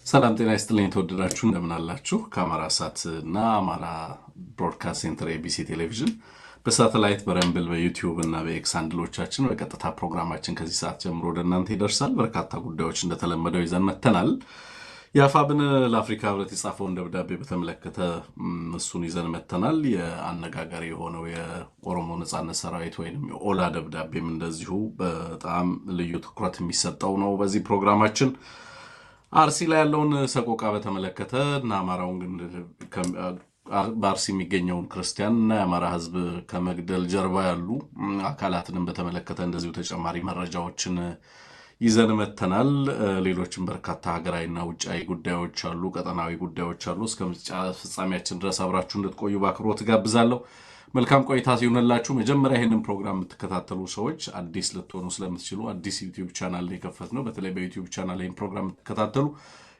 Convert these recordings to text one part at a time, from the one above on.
ሰላም ጤና ይስጥልኝ ተወደዳችሁ እንደምን አላችሁ? ከአማራ ሳት እና አማራ ብሮድካስት ሴንተር ኤቢሲ ቴሌቪዥን በሳተላይት በረምብል በዩቲዩብ እና በኤክስ ሃንድሎቻችን በቀጥታ ፕሮግራማችን ከዚህ ሰዓት ጀምሮ ወደ እናንተ ይደርሳል። በርካታ ጉዳዮች እንደተለመደው ይዘን መጥተናል። የአፋብን ለአፍሪካ ህብረት የጻፈውን ደብዳቤ በተመለከተ እሱን ይዘን መጥተናል። የአነጋጋሪ የሆነው የኦሮሞ ነጻነት ሰራዊት ወይም የኦላ ደብዳቤም እንደዚሁ በጣም ልዩ ትኩረት የሚሰጠው ነው በዚህ ፕሮግራማችን። አርሲ ላይ ያለውን ሰቆቃ በተመለከተ እና አማራውን ግን በአርሲ የሚገኘውን ክርስቲያን እና የአማራ ህዝብ ከመግደል ጀርባ ያሉ አካላትንም በተመለከተ እንደዚሁ ተጨማሪ መረጃዎችን ይዘን መጥተናል። ሌሎችም በርካታ ሀገራዊና ውጫዊ ጉዳዮች አሉ፣ ቀጠናዊ ጉዳዮች አሉ። እስከ ፍጻሜያችን ድረስ አብራችሁ እንድትቆዩ በአክብሮት ጋብዛለሁ። መልካም ቆይታ ሲሆንላችሁ። መጀመሪያ ይህንን ፕሮግራም የምትከታተሉ ሰዎች አዲስ ልትሆኑ ስለምትችሉ አዲስ ዩቲዩብ ቻናል የከፈት ነው። በተለይ በዩቲዩብ ቻናል ይህን ፕሮግራም የምትከታተሉ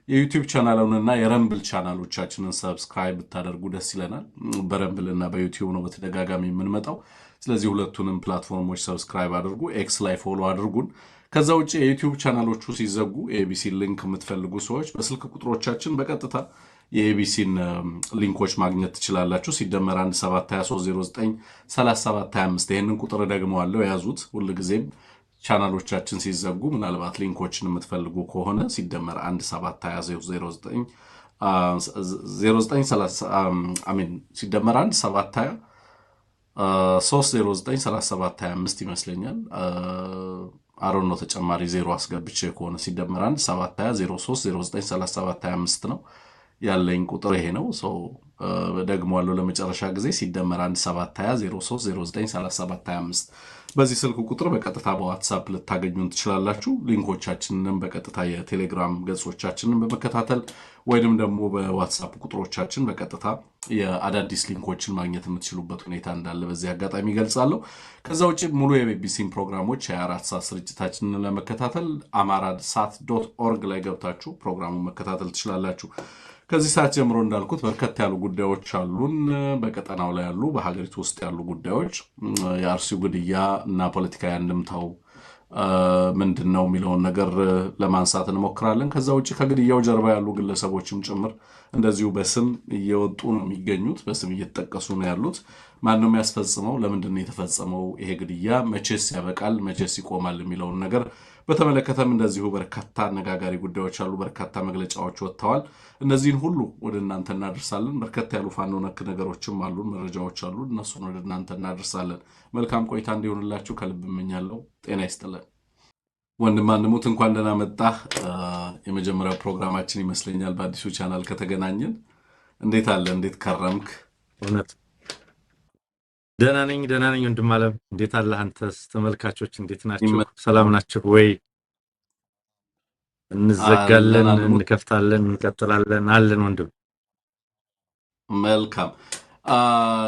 የዩቲዩብ ቻናሉንና የረምብል ቻናሎቻችንን ሰብስክራይብ ብታደርጉ ደስ ይለናል። በረምብል እና በዩቲዩብ ነው በተደጋጋሚ የምንመጣው። ስለዚህ ሁለቱንም ፕላትፎርሞች ሰብስክራይብ አድርጉ፣ ኤክስ ላይ ፎሎ አድርጉን። ከዛ ውጭ የዩቲዩብ ቻናሎቹ ሲዘጉ የኤቢሲ ሊንክ የምትፈልጉ ሰዎች በስልክ ቁጥሮቻችን በቀጥታ የኤቢሲን ሊንኮች ማግኘት ትችላላችሁ። ሲደመር 1723093725 ይህንን ቁጥር ደግመዋለሁ፣ ያዙት። ሁልጊዜም ቻናሎቻችን ሲዘጉ ምናልባት ሊንኮችን የምትፈልጉ ከሆነ ሲደመር 1723093725 ይመስለኛል። አሮን ነው ተጨማሪ ዜሮ አስገብቼ ከሆነ ሲደመር 17203030093725 ነው ያለኝ ቁጥር ይሄ ነው። ደግሞ ያለው ለመጨረሻ ጊዜ ሲደመር 17203030093725 በዚህ ስልክ ቁጥር በቀጥታ በዋትሳፕ ልታገኙን ትችላላችሁ። ሊንኮቻችንንም በቀጥታ የቴሌግራም ገጾቻችንን በመከታተል ወይንም ደግሞ በዋትሳፕ ቁጥሮቻችን በቀጥታ የአዳዲስ ሊንኮችን ማግኘት የምትችሉበት ሁኔታ እንዳለ በዚህ አጋጣሚ ገልጻለሁ። ከዛ ውጭ ሙሉ የቢቢሲን ፕሮግራሞች የ24 ሰዓት ስርጭታችንን ለመከታተል amaradSat.org ላይ ገብታችሁ ፕሮግራሙን መከታተል ትችላላችሁ። ከዚህ ሰዓት ጀምሮ እንዳልኩት በርከት ያሉ ጉዳዮች አሉን። በቀጠናው ላይ ያሉ በሀገሪቱ ውስጥ ያሉ ጉዳዮች የአርሲው ግድያ እና ፖለቲካዊ አንድምታው ምንድን ነው የሚለውን ነገር ለማንሳት እንሞክራለን። ከዛ ውጭ ከግድያው ጀርባ ያሉ ግለሰቦችም ጭምር እንደዚሁ በስም እየወጡ ነው የሚገኙት፣ በስም እየተጠቀሱ ነው ያሉት። ማንም ያስፈጽመው፣ ለምንድን ነው የተፈጸመው ይሄ ግድያ፣ መቼስ ያበቃል፣ መቼስ ይቆማል የሚለውን ነገር በተመለከተም እንደዚሁ በርካታ አነጋጋሪ ጉዳዮች አሉ። በርካታ መግለጫዎች ወጥተዋል። እነዚህን ሁሉ ወደ እናንተ እናደርሳለን። በርከት ያሉ ፋኖ ነክ ነገሮችም አሉ፣ መረጃዎች አሉ። እነሱን ወደ እናንተ እናደርሳለን። መልካም ቆይታ እንዲሆንላችሁ ከልብ እመኛለሁ። ጤና ይስጥልን። ወንድም አንሙት እንኳን ደህና መጣህ። የመጀመሪያው ፕሮግራማችን ይመስለኛል በአዲሱ ቻናል ከተገናኘን። እንዴት አለ? እንዴት ከረምክ? እውነት ደህና ነኝ ወንድም አለም። እንዴት አለ? አንተስ? ተመልካቾች እንዴት ናችሁ? ሰላም ናችሁ ወይ? እንዘጋለን፣ እንከፍታለን፣ እንቀጥላለን አለን ወንድም። መልካም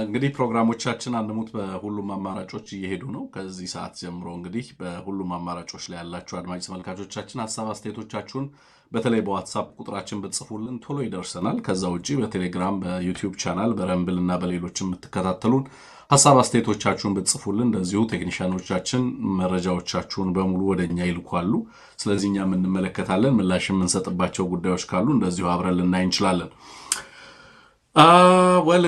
እንግዲህ ፕሮግራሞቻችን አንሙት በሁሉም አማራጮች እየሄዱ ነው። ከዚህ ሰዓት ጀምሮ እንግዲህ በሁሉም አማራጮች ላይ ያላችሁ አድማጭ ተመልካቾቻችን ሀሳብ አስተያየቶቻችሁን በተለይ በዋትሳፕ ቁጥራችን ብትጽፉልን ቶሎ ይደርሰናል። ከዛ ውጭ በቴሌግራም በዩቲዩብ ቻናል በረምብል እና በሌሎች የምትከታተሉን ሀሳብ አስተያየቶቻችሁን ብትጽፉልን እንደዚሁ ቴክኒሻኖቻችን መረጃዎቻችሁን በሙሉ ወደኛ ይልኳሉ። ስለዚህ እኛም እንመለከታለን። ምላሽ የምንሰጥባቸው ጉዳዮች ካሉ እንደዚሁ አብረን ልናይ እንችላለን።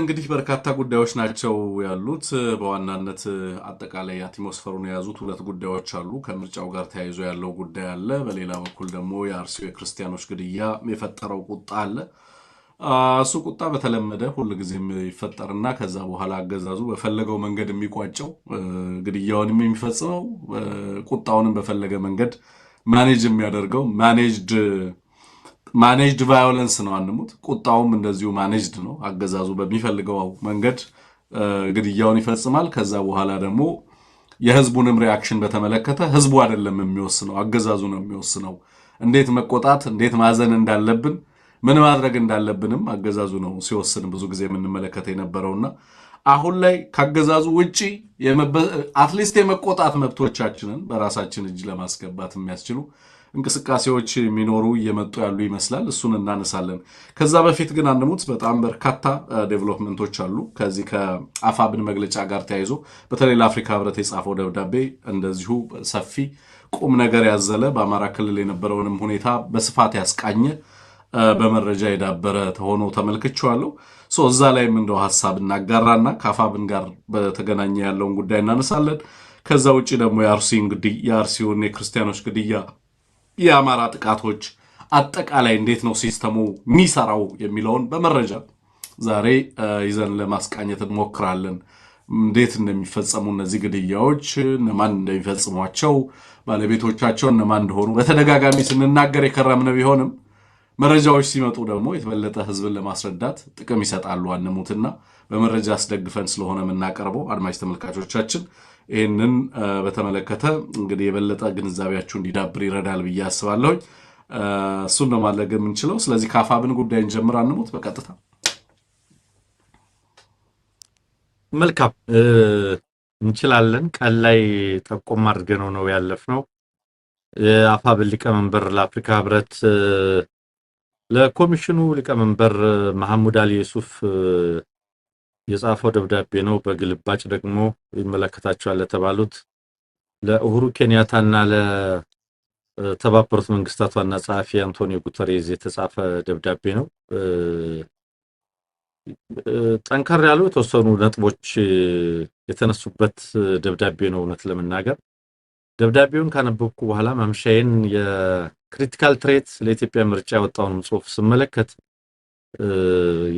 እንግዲህ በርካታ ጉዳዮች ናቸው ያሉት። በዋናነት አጠቃላይ አትሞስፈሩን የያዙት ሁለት ጉዳዮች አሉ። ከምርጫው ጋር ተያይዞ ያለው ጉዳይ አለ። በሌላ በኩል ደግሞ የአርሲው የክርስቲያኖች ግድያ የፈጠረው ቁጣ አለ። እሱ ቁጣ በተለመደ ሁልጊዜም ይፈጠርና ከዛ በኋላ አገዛዙ በፈለገው መንገድ የሚቋጨው ግድያውንም የሚፈጽመው ቁጣውንም በፈለገ መንገድ ማኔጅ የሚያደርገው ማኔጅድ ቫዮለንስ ነው። አንሙት ቁጣውም እንደዚሁ ማኔጅድ ነው። አገዛዙ በሚፈልገው መንገድ ግድያውን ይፈጽማል። ከዛ በኋላ ደግሞ የህዝቡንም ሪያክሽን በተመለከተ ህዝቡ አይደለም የሚወስነው፣ አገዛዙ ነው የሚወስነው። እንዴት መቆጣት፣ እንዴት ማዘን እንዳለብን፣ ምን ማድረግ እንዳለብንም አገዛዙ ነው ሲወስን ብዙ ጊዜ የምንመለከተ የነበረውና አሁን ላይ ካገዛዙ ውጪ አትሊስት የመቆጣት መብቶቻችንን በራሳችን እጅ ለማስገባት የሚያስችሉ እንቅስቃሴዎች የሚኖሩ እየመጡ ያሉ ይመስላል። እሱን እናነሳለን። ከዛ በፊት ግን አንሙት በጣም በርካታ ዴቨሎፕመንቶች አሉ። ከዚህ ከአፋብን መግለጫ ጋር ተያይዞ በተለይ ለአፍሪካ ህብረት የጻፈው ደብዳቤ እንደዚሁ ሰፊ ቁም ነገር ያዘለ በአማራ ክልል የነበረውንም ሁኔታ በስፋት ያስቃኘ በመረጃ የዳበረ ተሆኖ ተመልክቼዋለሁ። እዛ ላይም እንደው ሀሳብ እናጋራና ከአፋብን ጋር በተገናኘ ያለውን ጉዳይ እናነሳለን። ከዛ ውጭ ደግሞ የአርሲውን የክርስቲያኖች ግድያ፣ የአማራ ጥቃቶች አጠቃላይ እንዴት ነው ሲስተሙ የሚሰራው የሚለውን በመረጃ ዛሬ ይዘን ለማስቃኘት እንሞክራለን። እንዴት እንደሚፈጸሙ እነዚህ ግድያዎች፣ እነማን እንደሚፈጽሟቸው፣ ባለቤቶቻቸው እነማን እንደሆኑ በተደጋጋሚ ስንናገር የከረምነው ቢሆንም መረጃዎች ሲመጡ ደግሞ የተበለጠ ህዝብን ለማስረዳት ጥቅም ይሰጣሉ። አንሙትና በመረጃ አስደግፈን ስለሆነ የምናቀርበው አድማጭ ተመልካቾቻችን ይህንን በተመለከተ እንግዲህ የበለጠ ግንዛቤያችሁ እንዲዳብር ይረዳል ብዬ አስባለሁ። እሱን ነው ማድረግ የምንችለው። ስለዚህ ከአፋብን ጉዳይ እንጀምር። አንሙት በቀጥታ መልካም እንችላለን። ቀን ላይ ጠቆም አድርገነው ነው ያለፍነው። የአፋብን ሊቀመንበር ለአፍሪካ ህብረት ለኮሚሽኑ ሊቀመንበር መሐሙድ አሊ ዩሱፍ የጻፈው ደብዳቤ ነው። በግልባጭ ደግሞ ይመለከታቸዋል ለተባሉት ለኡሁሩ ኬንያታና ለተባበሩት መንግስታት ዋና ጸሐፊ አንቶኒዮ ጉተሬዝ የተጻፈ ደብዳቤ ነው። ጠንከር ያሉ የተወሰኑ ነጥቦች የተነሱበት ደብዳቤ ነው። እውነት ለመናገር ደብዳቤውን ካነበብኩ በኋላ ማምሻዬን የክሪቲካል ትሬት ለኢትዮጵያ ምርጫ ያወጣውን ጽሑፍ ስመለከት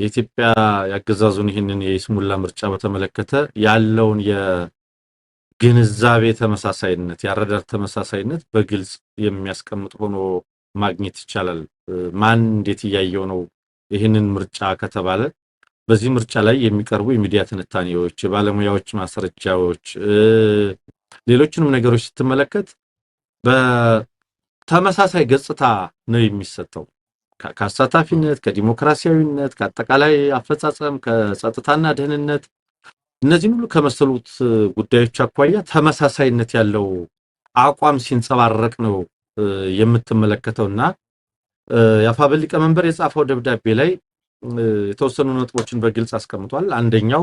የኢትዮጵያ ያገዛዙን ይህንን የይስሙላ ምርጫ በተመለከተ ያለውን የግንዛቤ ተመሳሳይነት፣ ያረዳድ ተመሳሳይነት በግልጽ የሚያስቀምጥ ሆኖ ማግኘት ይቻላል። ማን እንዴት እያየው ነው ይህንን ምርጫ ከተባለ በዚህ ምርጫ ላይ የሚቀርቡ የሚዲያ ትንታኔዎች፣ የባለሙያዎች ማስረጃዎች፣ ሌሎችንም ነገሮች ስትመለከት በተመሳሳይ ገጽታ ነው የሚሰጠው። ከአሳታፊነት፣ ከዲሞክራሲያዊነት፣ ከአጠቃላይ አፈጻጸም፣ ከጸጥታና ደህንነት እነዚህን ሁሉ ከመሰሉት ጉዳዮች አኳያ ተመሳሳይነት ያለው አቋም ሲንጸባረቅ ነው የምትመለከተውና የአፋብን ሊቀመንበር የጻፈው ደብዳቤ ላይ የተወሰኑ ነጥቦችን በግልጽ አስቀምጧል። አንደኛው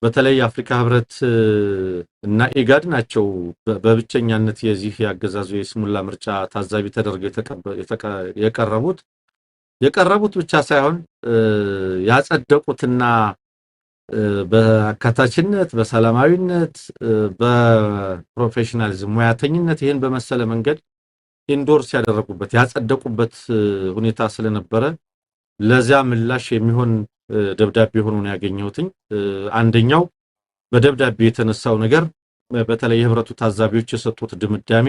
በተለይ የአፍሪካ ህብረት እና ኢጋድ ናቸው በብቸኛነት የዚህ ያገዛዙ የይስሙላ ምርጫ ታዛቢ ተደርገው የቀረቡት ብቻ ሳይሆን ያጸደቁትና በአካታችነት፣ በሰላማዊነት፣ በፕሮፌሽናሊዝም ሙያተኝነት ይህን በመሰለ መንገድ ኢንዶርስ ያደረጉበት ያጸደቁበት ሁኔታ ስለነበረ ለዚያ ምላሽ የሚሆን ደብዳቤ ሆኖ ነው ያገኘሁትኝ። አንደኛው በደብዳቤ የተነሳው ነገር በተለይ የህብረቱ ታዛቢዎች የሰጡት ድምዳሜ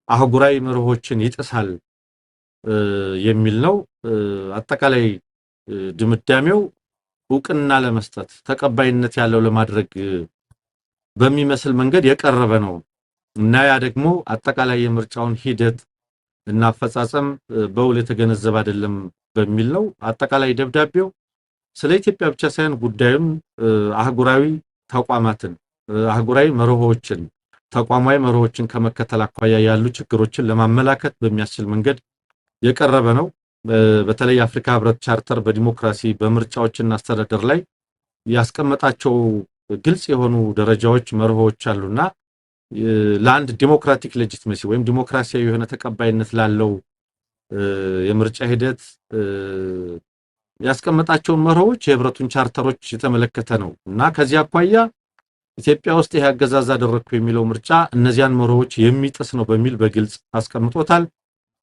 አህጉራዊ መርሆችን ይጥሳል የሚል ነው። አጠቃላይ ድምዳሜው እውቅና ለመስጠት ተቀባይነት ያለው ለማድረግ በሚመስል መንገድ የቀረበ ነው እና ያ ደግሞ አጠቃላይ የምርጫውን ሂደት እና አፈጻጸም በውል የተገነዘበ አይደለም በሚል ነው። አጠቃላይ ደብዳቤው ስለ ኢትዮጵያ ብቻ ሳይሆን ጉዳዩን አህጉራዊ ተቋማትን፣ አህጉራዊ መርሆችን፣ ተቋማዊ መርሆችን ከመከተል አኳያ ያሉ ችግሮችን ለማመላከት በሚያስችል መንገድ የቀረበ ነው። በተለይ የአፍሪካ ህብረት ቻርተር በዲሞክራሲ በምርጫዎችና አስተዳደር ላይ ያስቀመጣቸው ግልጽ የሆኑ ደረጃዎች መርሆዎች አሉና ለአንድ ዲሞክራቲክ ሌጂቲሜሲ ወይም ዲሞክራሲያዊ የሆነ ተቀባይነት ላለው የምርጫ ሂደት ያስቀመጣቸውን መርሆዎች የህብረቱን ቻርተሮች የተመለከተ ነው እና ከዚህ አኳያ ኢትዮጵያ ውስጥ ይሄ አገዛዝ አደረኩ የሚለው ምርጫ እነዚያን መርሆዎች የሚጥስ ነው በሚል በግልጽ አስቀምጦታል።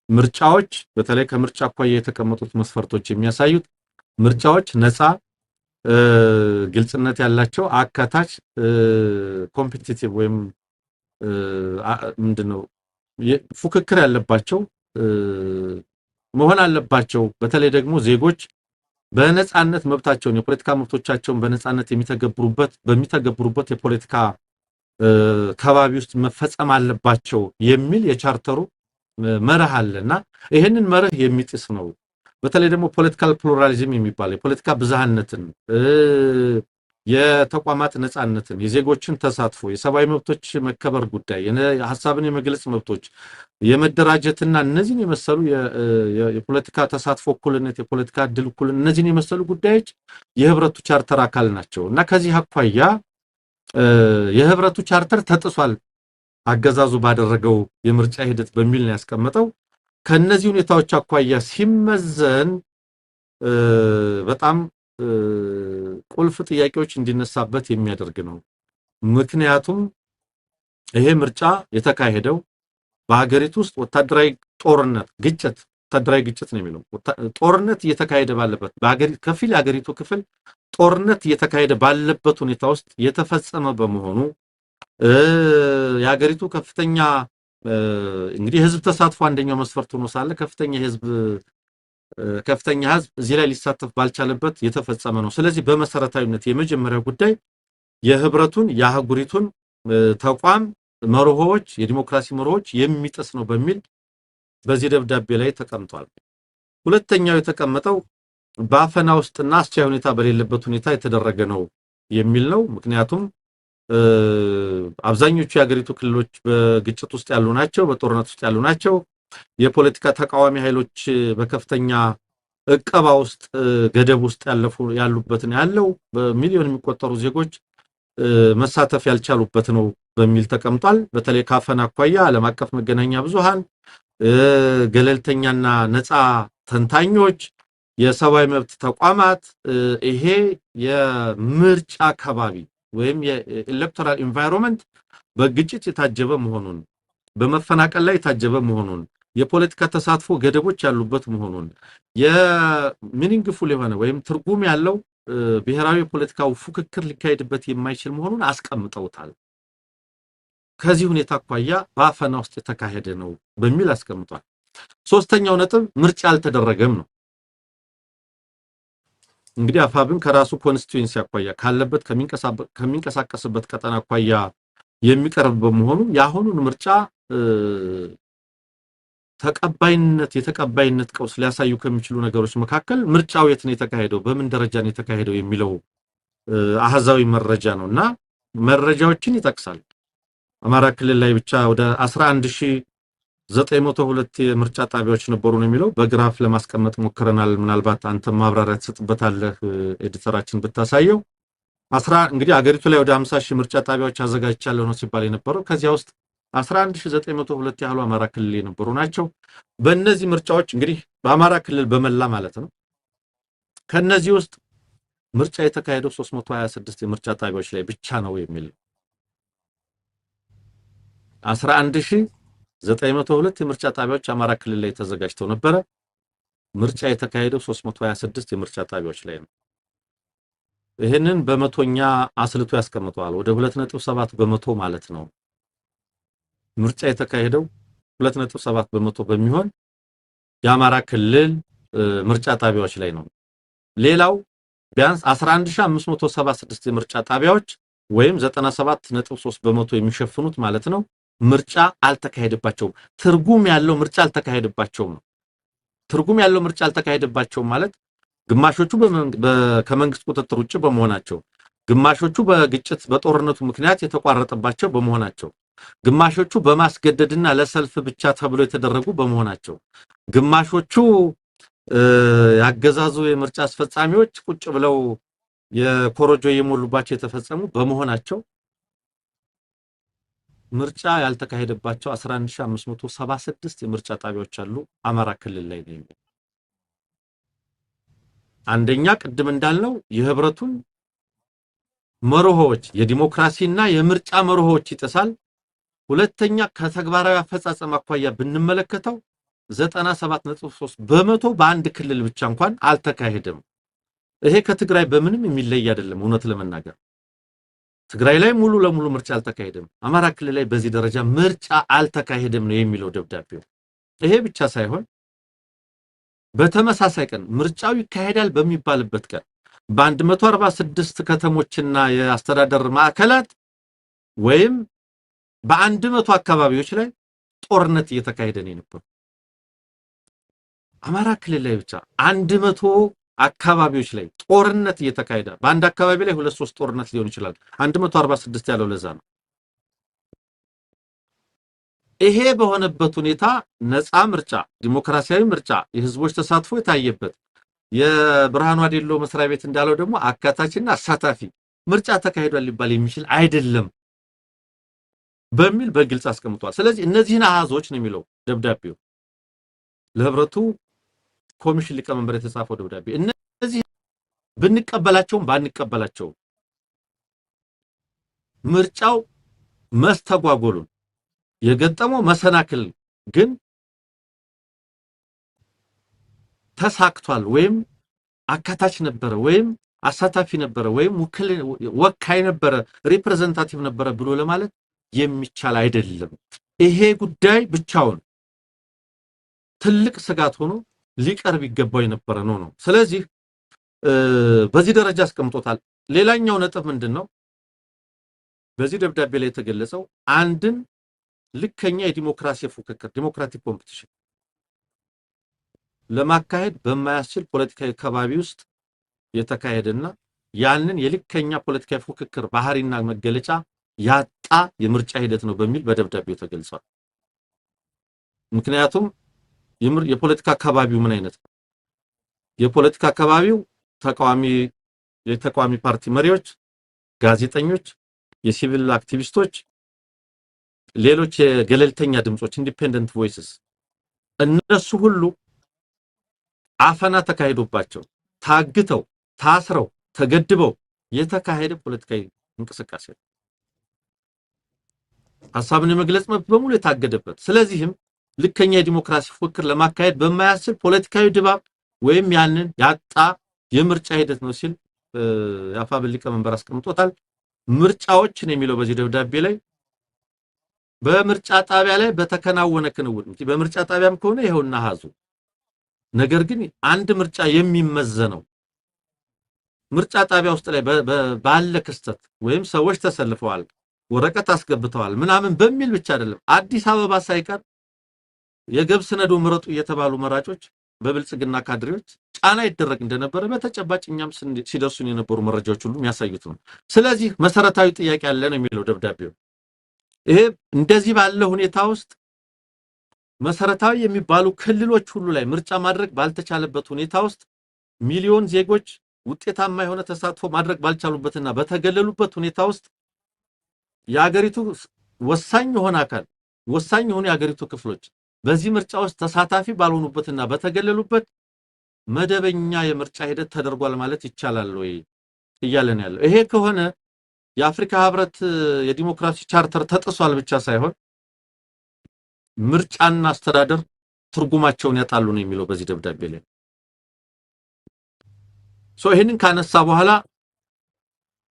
ምርጫዎች በተለይ ከምርጫ አኳያ የተቀመጡት መስፈርቶች የሚያሳዩት ምርጫዎች ነፃ፣ ግልጽነት ያላቸው፣ አካታች፣ ኮምፒቲቲቭ ወይም ምንድነው ፉክክር ያለባቸው መሆን አለባቸው። በተለይ ደግሞ ዜጎች በነፃነት መብታቸውን የፖለቲካ መብቶቻቸውን በነፃነት በሚተገብሩበት የፖለቲካ ከባቢ ውስጥ መፈጸም አለባቸው የሚል የቻርተሩ መርህ አለና ይሄንን መርህ የሚጥስ ነው። በተለይ ደግሞ ፖለቲካል ፕሉራሊዝም የሚባል የፖለቲካ ብዝሃነትን፣ የተቋማት ነፃነትን፣ የዜጎችን ተሳትፎ፣ የሰብአዊ መብቶች መከበር ጉዳይ፣ የሐሳብን የመግለጽ መብቶች፣ የመደራጀትና እነዚህን የመሰሉ የፖለቲካ ተሳትፎ እኩልነት፣ የፖለቲካ ዕድል እኩልነት እነዚህን የመሰሉ ጉዳዮች የህብረቱ ቻርተር አካል ናቸው እና ከዚህ አኳያ የህብረቱ ቻርተር ተጥሷል አገዛዙ ባደረገው የምርጫ ሂደት በሚል ነው ያስቀመጠው። ከነዚህ ሁኔታዎች አኳያ ሲመዘን በጣም ቁልፍ ጥያቄዎች እንዲነሳበት የሚያደርግ ነው። ምክንያቱም ይሄ ምርጫ የተካሄደው በሀገሪቱ ውስጥ ወታደራዊ ጦርነት ወታደራዊ ግጭት ነው የሚለው ጦርነት እየተካሄደ ባለበት ከፊል የሀገሪቱ ክፍል ጦርነት እየተካሄደ ባለበት ሁኔታ ውስጥ የተፈጸመ በመሆኑ የሀገሪቱ ከፍተኛ እንግዲህ ህዝብ ተሳትፎ አንደኛው መስፈርት ሆኖ ሳለ ከፍተኛ ህዝብ እዚህ ላይ ሊሳተፍ ባልቻለበት የተፈጸመ ነው። ስለዚህ በመሰረታዊነት የመጀመሪያው ጉዳይ የህብረቱን የአህጉሪቱን ተቋም መርሆች የዲሞክራሲ መርሆች የሚጥስ ነው በሚል በዚህ ደብዳቤ ላይ ተቀምጧል። ሁለተኛው የተቀመጠው በአፈና ውስጥና አስቻይ ሁኔታ በሌለበት ሁኔታ የተደረገ ነው የሚል ነው። ምክንያቱም አብዛኞቹ የሀገሪቱ ክልሎች በግጭት ውስጥ ያሉ ናቸው፣ በጦርነት ውስጥ ያሉ ናቸው። የፖለቲካ ተቃዋሚ ኃይሎች በከፍተኛ እቀባ ውስጥ ገደብ ውስጥ ያሉበትን ያለው በሚሊዮን የሚቆጠሩ ዜጎች መሳተፍ ያልቻሉበት ነው በሚል ተቀምጧል። በተለይ ካፈና አኳያ ዓለም አቀፍ መገናኛ ብዙሃን ገለልተኛና ነፃ ተንታኞች የሰብአዊ መብት ተቋማት ይሄ የምርጫ አካባቢ ወይም የኤሌክቶራል ኢንቫይሮንመንት በግጭት የታጀበ መሆኑን በመፈናቀል ላይ የታጀበ መሆኑን የፖለቲካ ተሳትፎ ገደቦች ያሉበት መሆኑን የሚኒንግፉል የሆነ ወይም ትርጉም ያለው ብሔራዊ ፖለቲካው ፉክክር ሊካሄድበት የማይችል መሆኑን አስቀምጠውታል። ከዚህ ሁኔታ አኳያ በአፈና ውስጥ የተካሄደ ነው በሚል አስቀምጧል። ሶስተኛው ነጥብ ምርጫ አልተደረገም ነው። እንግዲህ አፋብን ከራሱ ኮንስቲትዩንሲ አኳያ ካለበት ከሚንቀሳቀስበት ቀጠና አኳያ የሚቀርብ በመሆኑ ያሁኑን ምርጫ የተቀባይነት ቀውስ ሊያሳዩ ከሚችሉ ነገሮች መካከል ምርጫው የት ነው የተካሄደው በምን ደረጃ ነው የተካሄደው የሚለው አሃዛዊ መረጃ ነውና መረጃዎችን ይጠቅሳል። አማራ ክልል ላይ ብቻ ወደ 11902 የምርጫ ጣቢያዎች ነበሩ ነው የሚለው በግራፍ ለማስቀመጥ ሞክረናል። ምናልባት አንተ ማብራሪያ ተሰጥበታለህ ኤዲተራችን ብታሳየው እንግዲህ አገሪቱ ላይ ወደ 50000 ምርጫ ጣቢያዎች አዘጋጅቻለሁ ነው ሲባል የነበረው ከዚያ ውስጥ 11902 ያህሉ አማራ ክልል የነበሩ ናቸው። በእነዚህ ምርጫዎች እንግዲህ በአማራ ክልል በመላ ማለት ነው ከነዚህ ውስጥ ምርጫ የተካሄደው 326 የምርጫ ጣቢያዎች ላይ ብቻ ነው የሚል 11902 የምርጫ ጣቢያዎች አማራ ክልል ላይ ተዘጋጅተው ነበረ። ምርጫ የተካሄደው 326 የምርጫ ጣቢያዎች ላይ ነው። ይሄንን በመቶኛ አስልቶ ያስቀምጠዋል። ወደ 2.7 በመቶ ማለት ነው። ምርጫ የተካሄደው 2.7 በመቶ በሚሆን የአማራ ክልል ምርጫ ጣቢያዎች ላይ ነው። ሌላው ቢያንስ 11576 የምርጫ ጣቢያዎች ወይም 97.3 በመቶ የሚሸፍኑት ማለት ነው ምርጫ አልተካሄደባቸውም። ትርጉም ያለው ምርጫ አልተካሄደባቸውም ነው። ትርጉም ያለው ምርጫ አልተካሄደባቸውም ማለት ግማሾቹ ከመንግስት ቁጥጥር ውጭ በመሆናቸው፣ ግማሾቹ በግጭት በጦርነቱ ምክንያት የተቋረጠባቸው በመሆናቸው፣ ግማሾቹ በማስገደድና ለሰልፍ ብቻ ተብሎ የተደረጉ በመሆናቸው፣ ግማሾቹ ያገዛዙ የምርጫ አስፈጻሚዎች ቁጭ ብለው የኮሮጆ የሞሉባቸው የተፈጸሙ በመሆናቸው ምርጫ ያልተካሄደባቸው 11576 የምርጫ ጣቢያዎች አሉ አማራ ክልል ላይ ነው። አንደኛ ቅድም እንዳልነው የህብረቱን መርሆች የዲሞክራሲና የምርጫ መርሆች ይጥሳል። ሁለተኛ ከተግባራዊ አፈጻጸም አኳያ ብንመለከተው 97.3 በመቶ በአንድ ክልል ብቻ እንኳን አልተካሄደም። ይሄ ከትግራይ በምንም የሚለይ አይደለም። እውነት ለመናገር ትግራይ ላይ ሙሉ ለሙሉ ምርጫ አልተካሄደም። አማራ ክልል ላይ በዚህ ደረጃ ምርጫ አልተካሄደም ነው የሚለው ደብዳቤው። ይሄ ብቻ ሳይሆን በተመሳሳይ ቀን ምርጫው ይካሄዳል በሚባልበት ቀን በ146 ከተሞችና የአስተዳደር ማዕከላት ወይም በ100 አካባቢዎች ላይ ጦርነት እየተካሄደ ነው የነበረው። አማራ ክልል ላይ ብቻ 100 አካባቢዎች ላይ ጦርነት እየተካሄደ በአንድ አካባቢ ላይ 2-3 ጦርነት ሊሆን ይችላል። 146 ያለው ለዛ ነው። ይሄ በሆነበት ሁኔታ ነፃ ምርጫ፣ ዲሞክራሲያዊ ምርጫ፣ የህዝቦች ተሳትፎ የታየበት የብርሃኑ አዴሎ መስሪያ ቤት እንዳለው ደግሞ አካታችና አሳታፊ ምርጫ ተካሂዷል ሊባል የሚችል አይደለም በሚል በግልጽ አስቀምጧል። ስለዚህ እነዚህን አሃዞች ነው የሚለው ደብዳቤው። ለህብረቱ ኮሚሽን ሊቀመንበር የተጻፈው ደብዳቤ እነዚህ ብንቀበላቸውም ባንቀበላቸው ምርጫው መስተጓጎሉን የገጠመው መሰናክል ግን ተሳክቷል ወይም አካታች ነበረ ወይም አሳታፊ ነበረ ወይም ወካይ ነበረ ሪፕሬዘንታቲቭ ነበረ ብሎ ለማለት የሚቻል አይደለም። ይሄ ጉዳይ ብቻውን ትልቅ ስጋት ሆኖ ሊቀርብ ይገባው የነበረ ነው። ስለዚህ በዚህ ደረጃ አስቀምጦታል። ሌላኛው ነጥብ ምንድነው? በዚህ ደብዳቤ ላይ የተገለጸው አንድን ልከኛ የዲሞክራሲ ፉክክር ዲሞክራቲክ ኮምፒቲሽን ለማካሄድ በማያስችል ፖለቲካዊ ከባቢ ውስጥ የተካሄደና ያንን የልከኛ ፖለቲካዊ ፉክክር ባህሪና መገለጫ ያጣ የምርጫ ሂደት ነው በሚል በደብዳቤው ተገልጿል። ምክንያቱም የፖለቲካ ከባቢው ምን አይነት ነው? የፖለቲካ ከባቢው የተቃዋሚ ፓርቲ መሪዎች፣ ጋዜጠኞች፣ የሲቪል አክቲቪስቶች፣ ሌሎች የገለልተኛ ድምጾች ኢንዲፔንደንት ቮይስስ እነሱ ሁሉ አፈና ተካሂዶባቸው ታግተው ታስረው ተገድበው የተካሄደ ፖለቲካዊ እንቅስቃሴ ነው። ሐሳብን የመግለጽ መብት በሙሉ የታገደበት። ስለዚህም ልከኛ የዲሞክራሲ ፉክክር ለማካሄድ በማያስችል ፖለቲካዊ ድባብ ወይም ያንን ያጣ የምርጫ ሂደት ነው ሲል የአፋብኃይል ሊቀመንበር አስቀምጦታል። ምርጫዎችን የሚለው በዚህ ደብዳቤ ላይ በምርጫ ጣቢያ ላይ በተከናወነ ክንውን በምርጫ ጣቢያም ከሆነ ይሄውና ሀዙ ነገር ግን አንድ ምርጫ የሚመዘነው ምርጫ ጣቢያ ውስጥ ላይ ባለ ክስተት ወይም ሰዎች ተሰልፈዋል ወረቀት አስገብተዋል ምናምን በሚል ብቻ አይደለም። አዲስ አበባ ሳይቀር የገብስ ነዶ ምረጡ እየተባሉ መራጮች በብልጽግና ካድሬዎች ጫና ይደረግ እንደነበረ በተጨባጭ እኛም ሲደርሱን የነበሩ መረጃዎች ሁሉ የሚያሳዩት ነው። ስለዚህ መሰረታዊ ጥያቄ አለ ነው የሚለው ደብዳቤው። ይሄ እንደዚህ ባለ ሁኔታ ውስጥ መሰረታዊ የሚባሉ ክልሎች ሁሉ ላይ ምርጫ ማድረግ ባልተቻለበት ሁኔታ ውስጥ ሚሊዮን ዜጎች ውጤታማ የሆነ ተሳትፎ ማድረግ ባልቻሉበትና በተገለሉበት ሁኔታ ውስጥ የሀገሪቱ ወሳኝ የሆኑ የሀገሪቱ ክፍሎች በዚህ ምርጫ ውስጥ ተሳታፊ ባልሆኑበትና በተገለሉበት መደበኛ የምርጫ ሂደት ተደርጓል ማለት ይቻላል ወይ እያለን ያለው። ይሄ ከሆነ የአፍሪካ ህብረት የዲሞክራሲ ቻርተር ተጥሷል ብቻ ሳይሆን ምርጫና አስተዳደር ትርጉማቸውን ያጣሉ ነው የሚለው በዚህ ደብዳቤ ላይ። ይሄንን ካነሳ በኋላ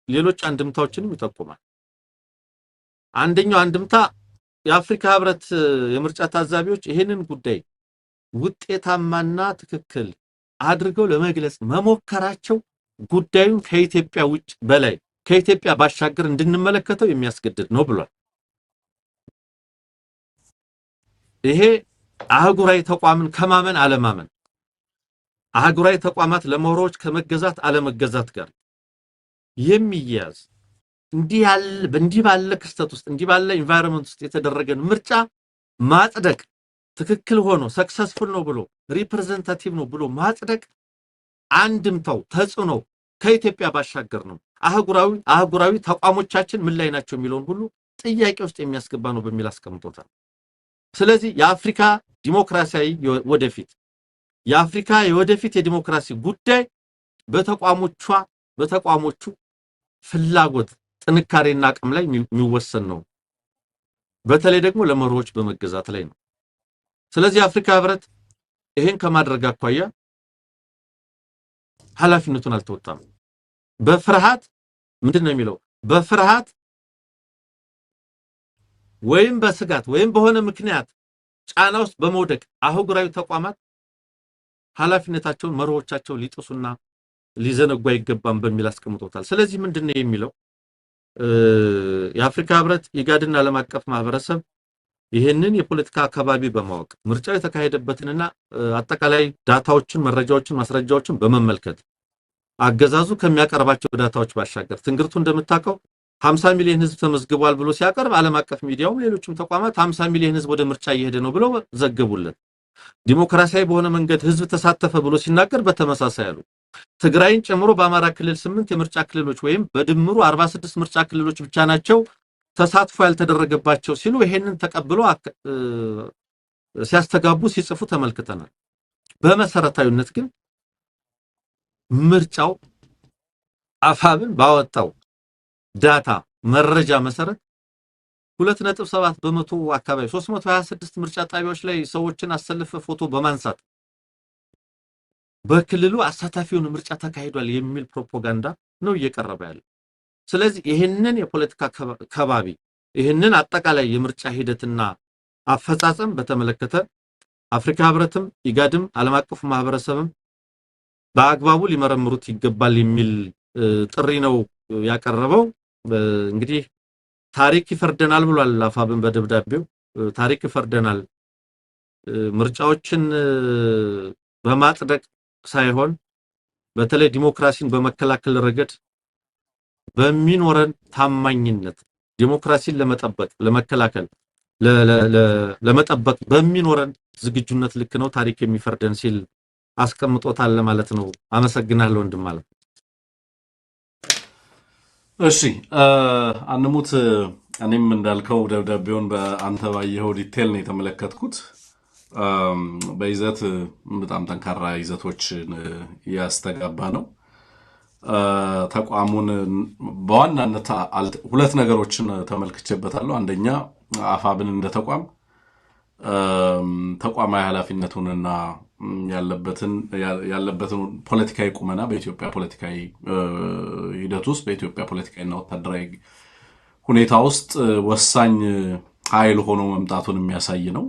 ሌሎች አንድምታዎችንም ይጠቁማል። አንደኛው አንድምታ የአፍሪካ ህብረት የምርጫ ታዛቢዎች ይሄንን ጉዳይ ውጤታማና ትክክል አድርገው ለመግለጽ መሞከራቸው ጉዳዩን ከኢትዮጵያ ውጭ በላይ ከኢትዮጵያ ባሻገር እንድንመለከተው የሚያስገድድ ነው ብሏል። ይሄ አህጉራዊ ተቋምን ከማመን አለማመን አህጉራዊ ተቋማት ለመሮዎች ከመገዛት አለመገዛት ጋር የሚያዝ እንዲህ ባለ ክስተት ውስጥ እንዲህ ባለ ኢንቫይሮንመንት ውስጥ የተደረገን ምርጫ ማጽደቅ ትክክል ሆኖ ሰክሰስፉል ነው ብሎ ሪፕሬዘንታቲቭ ነው ብሎ ማጽደቅ አንድምታው ተጽዕኖ ከኢትዮጵያ ባሻገር ነው። አህጉራዊ ተቋሞቻችን ምን ላይ ናቸው የሚለውን ሁሉ ጥያቄ ውስጥ የሚያስገባ ነው በሚል አስቀምጦታል። ስለዚህ የአፍሪካ ዲሞክራሲያዊ የወደፊት የዲሞክራሲ ጉዳይ በተቋሞቹ ፍላጎት ጥንካሬና አቅም ላይ የሚወሰን ነው። በተለይ ደግሞ ለመሪዎች በመገዛት ላይ ነው። ስለዚህ አፍሪካ ህብረት ይሄን ከማድረግ አኳያ ኃላፊነቱን አልተወጣም። በፍርሃት ምንድነው የሚለው? በፍርሃት ወይም በስጋት ወይም በሆነ ምክንያት ጫና ውስጥ በመውደቅ አህጉራዊ ተቋማት ኃላፊነታቸውን መሪዎቻቸው ሊጥሱና ሊዘነጉ አይገባም በሚል አስቀምጦታል። ስለዚህ ምንድነው የሚለው? የአፍሪካ ህብረት ኢጋድና ዓለም አቀፍ ማህበረሰብ ይሄንን የፖለቲካ አካባቢ በማወቅ ምርጫው የተካሄደበትንና አጠቃላይ ዳታዎችን መረጃዎችን ማስረጃዎችን በመመልከት አገዛዙ ከሚያቀርባቸው ዳታዎች ባሻገር ትንግርቱ እንደምታውቀው 50 ሚሊዮን ህዝብ ተመዝግቧል ብሎ ሲያቀርብ ዓለም አቀፍ ሚዲያውም ሌሎችም ተቋማት 50 ሚሊዮን ህዝብ ወደ ምርጫ እየሄደ ነው ብለው ዘገቡለት። ዲሞክራሲያዊ በሆነ መንገድ ህዝብ ተሳተፈ ብሎ ሲናገር በተመሳሳይ አሉ። ትግራይን ጨምሮ በአማራ ክልል 8 የምርጫ ክልሎች ወይም በድምሩ 46 ምርጫ ክልሎች ብቻ ናቸው ተሳትፎ ያልተደረገባቸው ሲሉ ይሄንን ተቀብሎ ሲያስተጋቡ ሲጽፉ ተመልክተናል። በመሰረታዊነት ግን ምርጫው አፋብን ባወጣው ዳታ መረጃ መሰረት 2.7 በመቶ አካባቢ 326 ምርጫ ጣቢያዎች ላይ ሰዎችን አሰልፈ ፎቶ በማንሳት በክልሉ አሳታፊውን ምርጫ ተካሂዷል የሚል ፕሮፓጋንዳ ነው እየቀረበ ያለው። ስለዚህ ይሄንን የፖለቲካ ከባቢ ይሄንን አጠቃላይ የምርጫ ሂደትና አፈጻጸም በተመለከተ አፍሪካ ህብረትም ኢጋድም ዓለም አቀፉ ማህበረሰብም በአግባቡ ሊመረምሩት ይገባል የሚል ጥሪ ነው ያቀረበው። እንግዲህ ታሪክ ይፈርደናል ብሏል አፋብን በደብዳቤው። ታሪክ ይፈርደናል ምርጫዎችን በማጽደቅ ሳይሆን በተለይ ዲሞክራሲን በመከላከል ረገድ በሚኖረን ታማኝነት ዲሞክራሲን ለመጠበቅ ለመከላከል ለመጠበቅ በሚኖረን ዝግጁነት ልክ ነው ታሪክ የሚፈርደን ሲል አስቀምጦታል ማለት ነው። አመሰግናለሁ ወንድም ማለት ነው። እሺ አንሙት እኔም እንዳልከው ደብዳቤውን በአንተ ባየኸው ዲቴል ነው የተመለከትኩት። በይዘት በጣም ጠንካራ ይዘቶችን ያስተጋባ ነው። ተቋሙን በዋናነት ሁለት ነገሮችን ተመልክቼበታለሁ። አንደኛ አፋብን እንደ ተቋማዊ ኃላፊነቱንና ያለበትን ፖለቲካዊ ቁመና በኢትዮጵያ ፖለቲካዊ ሂደት ውስጥ በኢትዮጵያ ፖለቲካዊና ወታደራዊ ሁኔታ ውስጥ ወሳኝ ኃይል ሆኖ መምጣቱን የሚያሳይ ነው።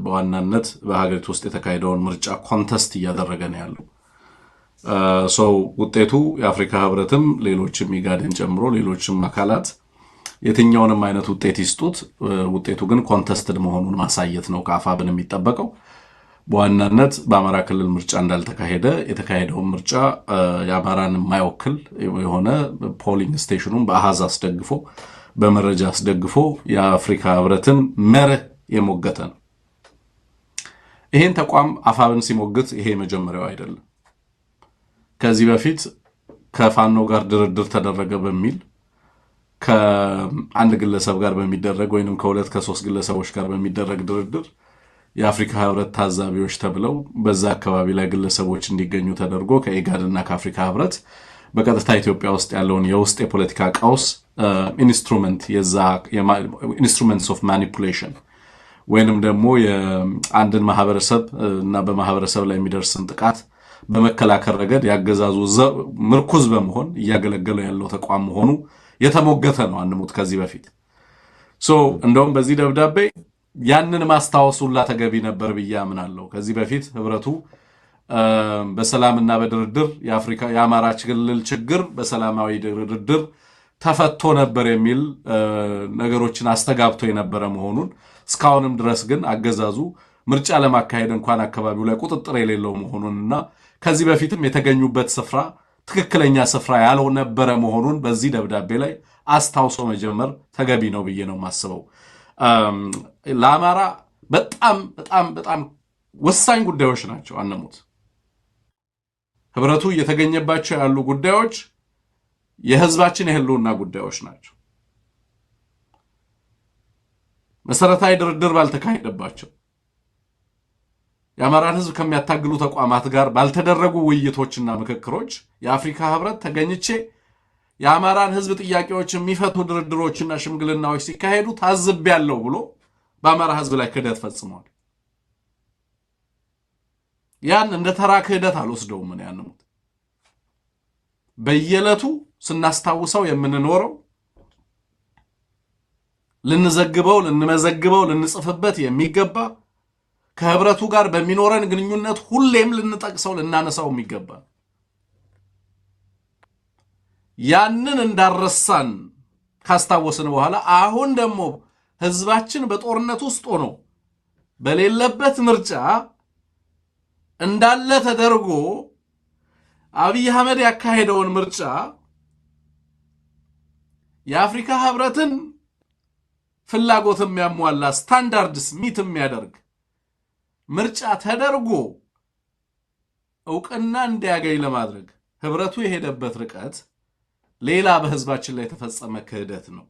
በዋናነት በሀገሪቱ ውስጥ የተካሄደውን ምርጫ ኮንተስት እያደረገ ነው ያለው። ውጤቱ የአፍሪካ ህብረትም ሌሎችም ኢጋድን ጨምሮ ሌሎችም አካላት የትኛውንም አይነት ውጤት ይስጡት፣ ውጤቱ ግን ኮንተስትድ መሆኑን ማሳየት ነው ከአፋብን የሚጠበቀው። በዋናነት በአማራ ክልል ምርጫ እንዳልተካሄደ የተካሄደውን ምርጫ የአማራን የማይወክል የሆነ ፖሊንግ ስቴሽኑን በአሃዝ አስደግፎ በመረጃ አስደግፎ የአፍሪካ ህብረትን መርህ የሞገተ ነው። ይሄን ተቋም አፋብን ሲሞግት ይሄ መጀመሪያው አይደለም። ከዚህ በፊት ከፋኖ ጋር ድርድር ተደረገ በሚል ከአንድ ግለሰብ ጋር በሚደረግ ወይንም ከሁለት ከሶስት ግለሰቦች ጋር በሚደረግ ድርድር የአፍሪካ ህብረት ታዛቢዎች ተብለው በዛ አካባቢ ላይ ግለሰቦች እንዲገኙ ተደርጎ ከኢጋድና ከአፍሪካ ህብረት በቀጥታ ኢትዮጵያ ውስጥ ያለውን የውስጥ የፖለቲካ ቀውስ ኢንስትሩመንትስ ኦፍ ማኒፑሌሽን ወይንም ደግሞ የአንድን ማህበረሰብ እና በማህበረሰብ ላይ የሚደርስን ጥቃት በመከላከል ረገድ ያገዛዙ ምርኩዝ በመሆን እያገለገለ ያለው ተቋም መሆኑ የተሞገተ ነው አንሙት ከዚህ በፊት። እንደውም በዚህ ደብዳቤ ያንን ማስታወሱላ ተገቢ ነበር ብዬ አምናለሁ። ከዚህ በፊት ህብረቱ በሰላምና በድርድር የአማራ ክልል ችግር በሰላማዊ ድርድር ተፈቶ ነበር የሚል ነገሮችን አስተጋብቶ የነበረ መሆኑን እስካሁንም ድረስ ግን አገዛዙ ምርጫ ለማካሄድ እንኳን አካባቢው ላይ ቁጥጥር የሌለው መሆኑንና ከዚህ በፊትም የተገኙበት ስፍራ ትክክለኛ ስፍራ ያለው ነበረ መሆኑን በዚህ ደብዳቤ ላይ አስታውሶ መጀመር ተገቢ ነው ብዬ ነው የማስበው። ለአማራ በጣም በጣም በጣም ወሳኝ ጉዳዮች ናቸው አንሙት። ህብረቱ እየተገኘባቸው ያሉ ጉዳዮች የህዝባችን የህልውና ጉዳዮች ናቸው። መሰረታዊ ድርድር ባልተካሄደባቸው የአማራን ህዝብ ከሚያታግሉ ተቋማት ጋር ባልተደረጉ ውይይቶችና ምክክሮች የአፍሪካ ህብረት ተገኝቼ የአማራን ህዝብ ጥያቄዎች የሚፈቱ ድርድሮችና ሽምግልናዎች ሲካሄዱ ታዝቤያለሁ ብሎ በአማራ ህዝብ ላይ ክህደት ፈጽሟል። ያን እንደ ተራ ክህደት አልወስደውም። ምን ያንሙት በየዕለቱ ስናስታውሰው የምንኖረው ልንዘግበው ልንመዘግበው ልንጽፍበት የሚገባ ከህብረቱ ጋር በሚኖረን ግንኙነት ሁሌም ልንጠቅሰው ልናነሳው የሚገባ ያንን እንዳረሳን ካስታወስን በኋላ አሁን ደግሞ ህዝባችን በጦርነት ውስጥ ሆኖ በሌለበት ምርጫ እንዳለ ተደርጎ አብይ አህመድ ያካሄደውን ምርጫ የአፍሪካ ህብረትን ፍላጎት የሚያሟላ ስታንዳርድስ ሚት የሚያደርግ ምርጫ ተደርጎ እውቅና እንዲያገኝ ለማድረግ ህብረቱ የሄደበት ርቀት ሌላ በህዝባችን ላይ የተፈጸመ ክህደት ነው።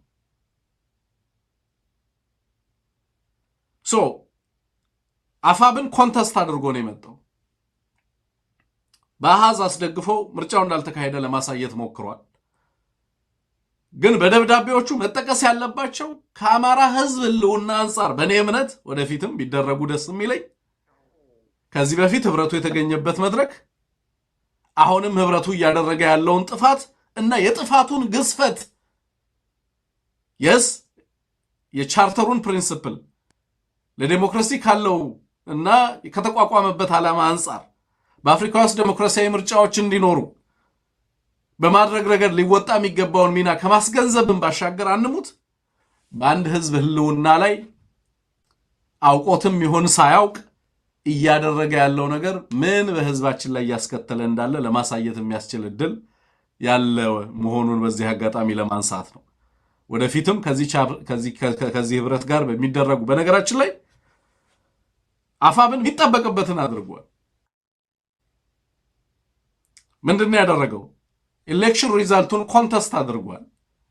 አፋብን ኮንተስት አድርጎ ነው የመጣው። በአሃዝ አስደግፈው ምርጫው እንዳልተካሄደ ለማሳየት ሞክሯል። ግን በደብዳቤዎቹ መጠቀስ ያለባቸው ከአማራ ህዝብ ህልውና አንጻር በእኔ እምነት ወደፊትም ቢደረጉ ደስ የሚለኝ ከዚህ በፊት ህብረቱ የተገኘበት መድረክ አሁንም ህብረቱ እያደረገ ያለውን ጥፋት እና የጥፋቱን ግዝፈት የቻርተሩን ፕሪንሲፕል ለዲሞክራሲ ካለው እና ከተቋቋመበት ዓላማ አንጻር በአፍሪካ ውስጥ ዲሞክራሲያዊ ምርጫዎች እንዲኖሩ በማድረግ ረገድ ሊወጣ የሚገባውን ሚና ከማስገንዘብን ባሻገር አንሙት በአንድ ህዝብ ህልውና ላይ አውቆትም ይሁን ሳያውቅ እያደረገ ያለው ነገር ምን በህዝባችን ላይ ያስከተለ እንዳለ ለማሳየት የሚያስችል እድል ያለ መሆኑን በዚህ አጋጣሚ ለማንሳት ነው። ወደፊትም ከዚህ ህብረት ጋር በሚደረጉ በነገራችን ላይ አፋብን የሚጠበቅበትን አድርጓል። ምንድነው ያደረገው? ኢሌክሽን ሪዛልቱን ኮንተስት አድርጓል።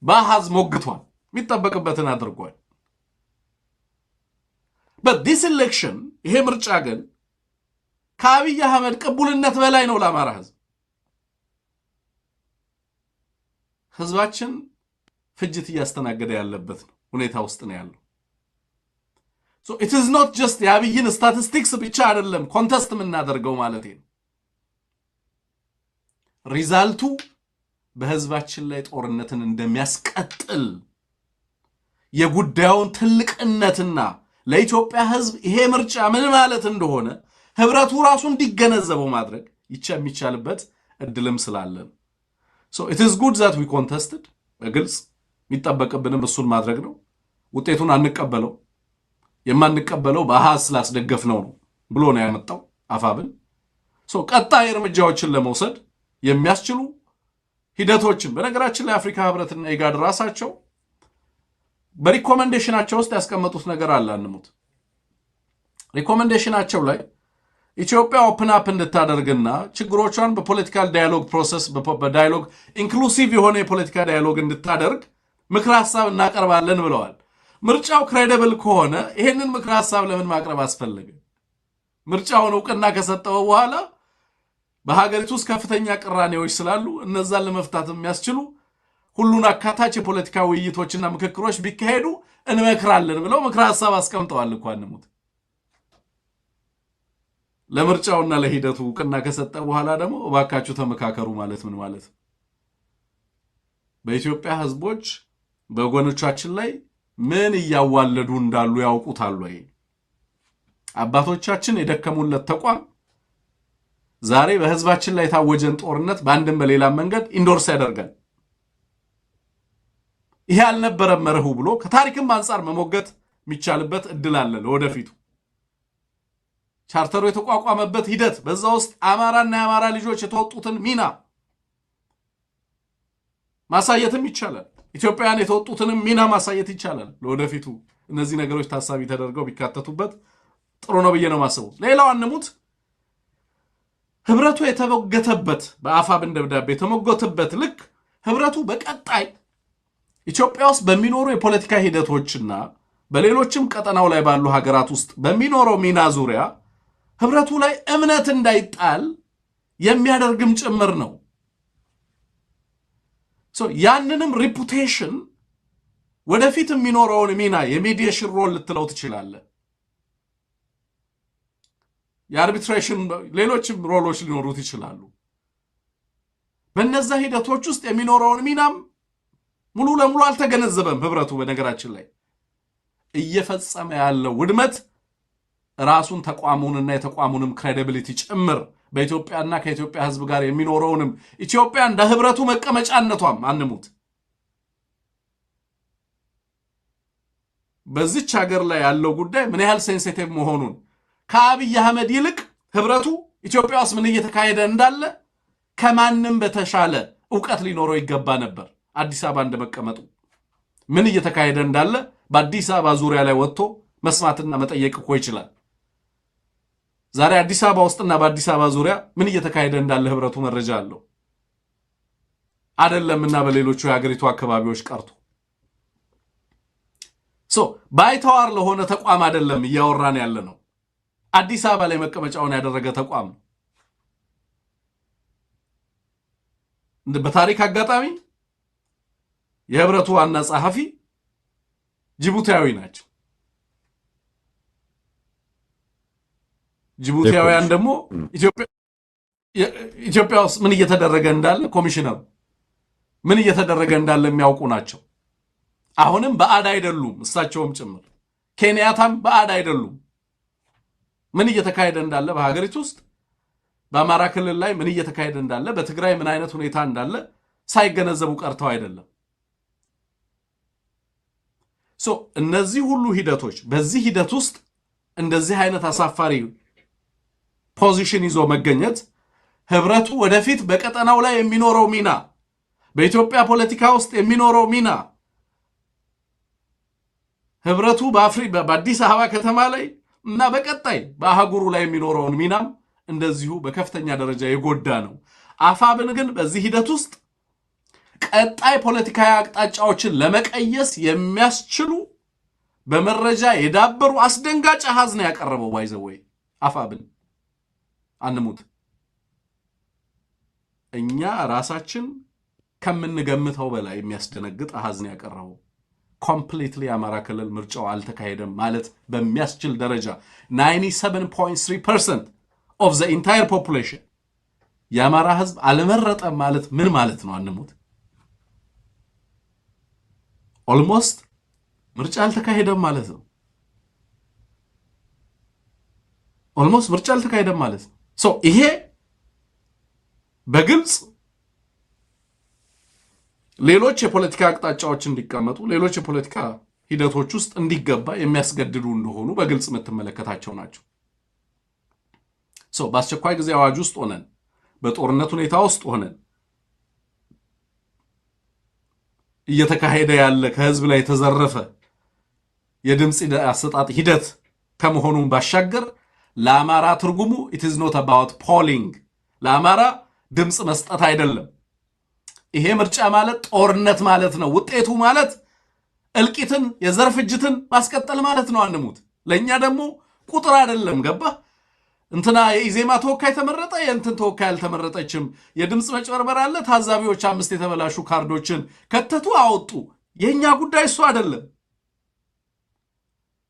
በአሃዝ ሞግቷል። የሚጠበቅበትን አድርጓል። but this election ይሄ ምርጫ ግን ከአብይ አህመድ ቅቡልነት በላይ ነው ለአማራ ህዝብ። ህዝባችን ፍጅት እያስተናገደ ያለበት ሁኔታ ውስጥ ነው ያለው። so it is not just የአብይን ስታቲስቲክስ ብቻ አይደለም ኮንተስት የምናደርገው ማለት ነው። ሪዛልቱ በህዝባችን ላይ ጦርነትን እንደሚያስቀጥል የጉዳዩን ትልቅነትና ለኢትዮጵያ ህዝብ ይሄ ምርጫ ምን ማለት እንደሆነ ህብረቱ ራሱ እንዲገነዘበው ማድረግ የሚቻልበት እድልም ስላለን so it is good that we contested በግልጽ የሚጠበቅብንም እሱን ማድረግ ነው። ውጤቱን አንቀበለው የማንቀበለው በአሃዝ ስላስደገፍነው ነው ብሎ ነው ያመጣው አፋብን። so ቀጣይ እርምጃዎችን ለመውሰድ የሚያስችሉ ሂደቶችን በነገራችን ላይ አፍሪካ ህብረትና ኢጋድ ራሳቸው በሪኮመንዴሽናቸው ውስጥ ያስቀመጡት ነገር አለ። አንሙት ሪኮመንዴሽናቸው ላይ ኢትዮጵያ ኦፕን አፕ እንድታደርግና ችግሮቿን በፖለቲካል ዳያሎግ ፕሮሰስ በዳያሎግ ኢንክሉሲቭ የሆነ የፖለቲካ ዳያሎግ እንድታደርግ ምክር ሐሳብ እናቀርባለን ብለዋል። ምርጫው ክሬዲብል ከሆነ ይሄንን ምክር ሐሳብ ለምን ማቅረብ አስፈለገ? ምርጫውን ዕውቅና ከሰጠው በኋላ በሀገሪቱ ውስጥ ከፍተኛ ቅራኔዎች ስላሉ እነዛን ለመፍታት የሚያስችሉ ሁሉን አካታች የፖለቲካ ውይይቶችና ምክክሮች ቢካሄዱ እንመክራለን ብለው ምክር ሐሳብ አስቀምጠዋል እኮ አንሙት። ለምርጫውና ለሂደቱ ዕውቅና ከሰጠ በኋላ ደግሞ እባካችሁ ተመካከሩ ማለት ምን ማለት ነው? በኢትዮጵያ ህዝቦች በወገኖቻችን ላይ ምን እያዋለዱ እንዳሉ ያውቁታል ወይ? አባቶቻችን የደከሙለት ተቋም ዛሬ በህዝባችን ላይ የታወጀን ጦርነት በአንድም በሌላ መንገድ ኢንዶርስ ያደርጋል። ይሄ አልነበረም መርሁ ብሎ ከታሪክም አንጻር መሞገት የሚቻልበት እድል አለ ለወደፊቱ። ቻርተሩ የተቋቋመበት ሂደት በዛ ውስጥ አማራና የአማራ ልጆች የተወጡትን ሚና ማሳየትም ይቻላል። ኢትዮጵያውያን የተወጡትንም ሚና ማሳየት ይቻላል። ለወደፊቱ እነዚህ ነገሮች ታሳቢ ተደርገው ቢካተቱበት ጥሩ ነው ብዬ ነው ማስበው። ሌላው አንሙት ህብረቱ የተሞገተበት በአፋብን ደብዳቤ የተሞገተበት ልክ ህብረቱ በቀጣይ ኢትዮጵያ ውስጥ በሚኖሩ የፖለቲካ ሂደቶችና በሌሎችም ቀጠናው ላይ ባሉ ሀገራት ውስጥ በሚኖረው ሚና ዙሪያ ህብረቱ ላይ እምነት እንዳይጣል የሚያደርግም ጭምር ነው። ያንንም ሪፑቴሽን ወደፊት የሚኖረውን ሚና የሜዲዬሽን ሮል ልትለው ትችላለህ። የአርቢትሬሽን ሌሎችም ሮሎች ሊኖሩት ይችላሉ። በእነዛ ሂደቶች ውስጥ የሚኖረውን ሚናም ሙሉ ለሙሉ አልተገነዘበም ህብረቱ። በነገራችን ላይ እየፈጸመ ያለው ውድመት ራሱን ተቋሙንና የተቋሙንም ክሬዲቢሊቲ ጭምር በኢትዮጵያና ከኢትዮጵያ ህዝብ ጋር የሚኖረውንም ኢትዮጵያ እንደ ህብረቱ መቀመጫነቷም አንሙት በዚች ሀገር ላይ ያለው ጉዳይ ምን ያህል ሴንሲቲቭ መሆኑን ከአብይ አህመድ ይልቅ ህብረቱ ኢትዮጵያ ውስጥ ምን እየተካሄደ እንዳለ ከማንም በተሻለ ዕውቀት ሊኖረው ይገባ ነበር። አዲስ አበባ እንደመቀመጡ ምን እየተካሄደ እንዳለ በአዲስ አበባ ዙሪያ ላይ ወጥቶ መስማትና መጠየቅ እኮ ይችላል። ዛሬ አዲስ አበባ ውስጥና በአዲስ አበባ ዙሪያ ምን እየተካሄደ እንዳለ ህብረቱ መረጃ አለው አይደለምና በሌሎቹ የሀገሪቱ አካባቢዎች ቀርቶ ባይተዋር ለሆነ ተቋም አይደለም እያወራን ያለ ነው። አዲስ አበባ ላይ መቀመጫውን ያደረገ ተቋም በታሪክ አጋጣሚ የህብረቱ ዋና ጸሐፊ ጅቡቲያዊ ናቸው። ጅቡቲያውያን ደግሞ ኢትዮጵያ ውስጥ ምን እየተደረገ እንዳለ ኮሚሽነሩ ምን እየተደረገ እንዳለ የሚያውቁ ናቸው። አሁንም በአድ አይደሉም፣ እሳቸውም ጭምር ኬንያታም በአድ አይደሉም። ምን እየተካሄደ እንዳለ በሀገሪቱ ውስጥ በአማራ ክልል ላይ ምን እየተካሄደ እንዳለ በትግራይ ምን አይነት ሁኔታ እንዳለ ሳይገነዘቡ ቀርተው አይደለም። እነዚህ ሁሉ ሂደቶች በዚህ ሂደት ውስጥ እንደዚህ አይነት አሳፋሪ ፖዚሽን ይዞ መገኘት ህብረቱ ወደፊት በቀጠናው ላይ የሚኖረው ሚና በኢትዮጵያ ፖለቲካ ውስጥ የሚኖረው ሚና ህብረቱ በአዲስ አበባ ከተማ ላይ እና በቀጣይ በአህጉሩ ላይ የሚኖረውን ሚናም እንደዚሁ በከፍተኛ ደረጃ የጎዳ ነው። አፋብን ግን በዚህ ሂደት ውስጥ ቀጣይ ፖለቲካዊ አቅጣጫዎችን ለመቀየስ የሚያስችሉ በመረጃ የዳበሩ አስደንጋጭ አሃዝ ነው ያቀረበው። ባይዘወይ አፋብን አንሙት፣ እኛ ራሳችን ከምንገምተው በላይ የሚያስደነግጥ አሃዝ ነው ያቀረበው። ኮምፕሊትሊ አማራ ክልል ምርጫው አልተካሄደም ማለት በሚያስችል ደረጃ 97.3% of the entire population የአማራ ህዝብ አልመረጠም ማለት ምን ማለት ነው? አንሙት። ኦልሞስት ምርጫ አልተካሄደም ማለት ነው። ኦልሞስት ምርጫ አልተካሄደም ማለት ነው። ይሄ በግልጽ ሌሎች የፖለቲካ አቅጣጫዎች እንዲቀመጡ ሌሎች የፖለቲካ ሂደቶች ውስጥ እንዲገባ የሚያስገድዱ እንደሆኑ በግልጽ የምትመለከታቸው ናቸው። በአስቸኳይ ጊዜ አዋጅ ውስጥ ሆነን በጦርነት ሁኔታ ውስጥ ሆነን እየተካሄደ ያለ ከህዝብ ላይ የተዘረፈ የድምፅ አሰጣጥ ሂደት ከመሆኑን ባሻገር ለአማራ ትርጉሙ it is not about polling ለአማራ ድምፅ መስጠት አይደለም። ይሄ ምርጫ ማለት ጦርነት ማለት ነው። ውጤቱ ማለት እልቂትን የዘር ፍጅትን ማስቀጠል ማለት ነው። አንሙት። ለኛ ደግሞ ቁጥር አይደለም። ገባ እንትና የኢዜማ ተወካይ ተመረጠ፣ የእንትን ተወካይ አልተመረጠችም፣ የድምፅ መጭበርበር አለ፣ ታዛቢዎች 5 የተበላሹ ካርዶችን ከተቱ አወጡ። የኛ ጉዳይ እሱ አይደለም።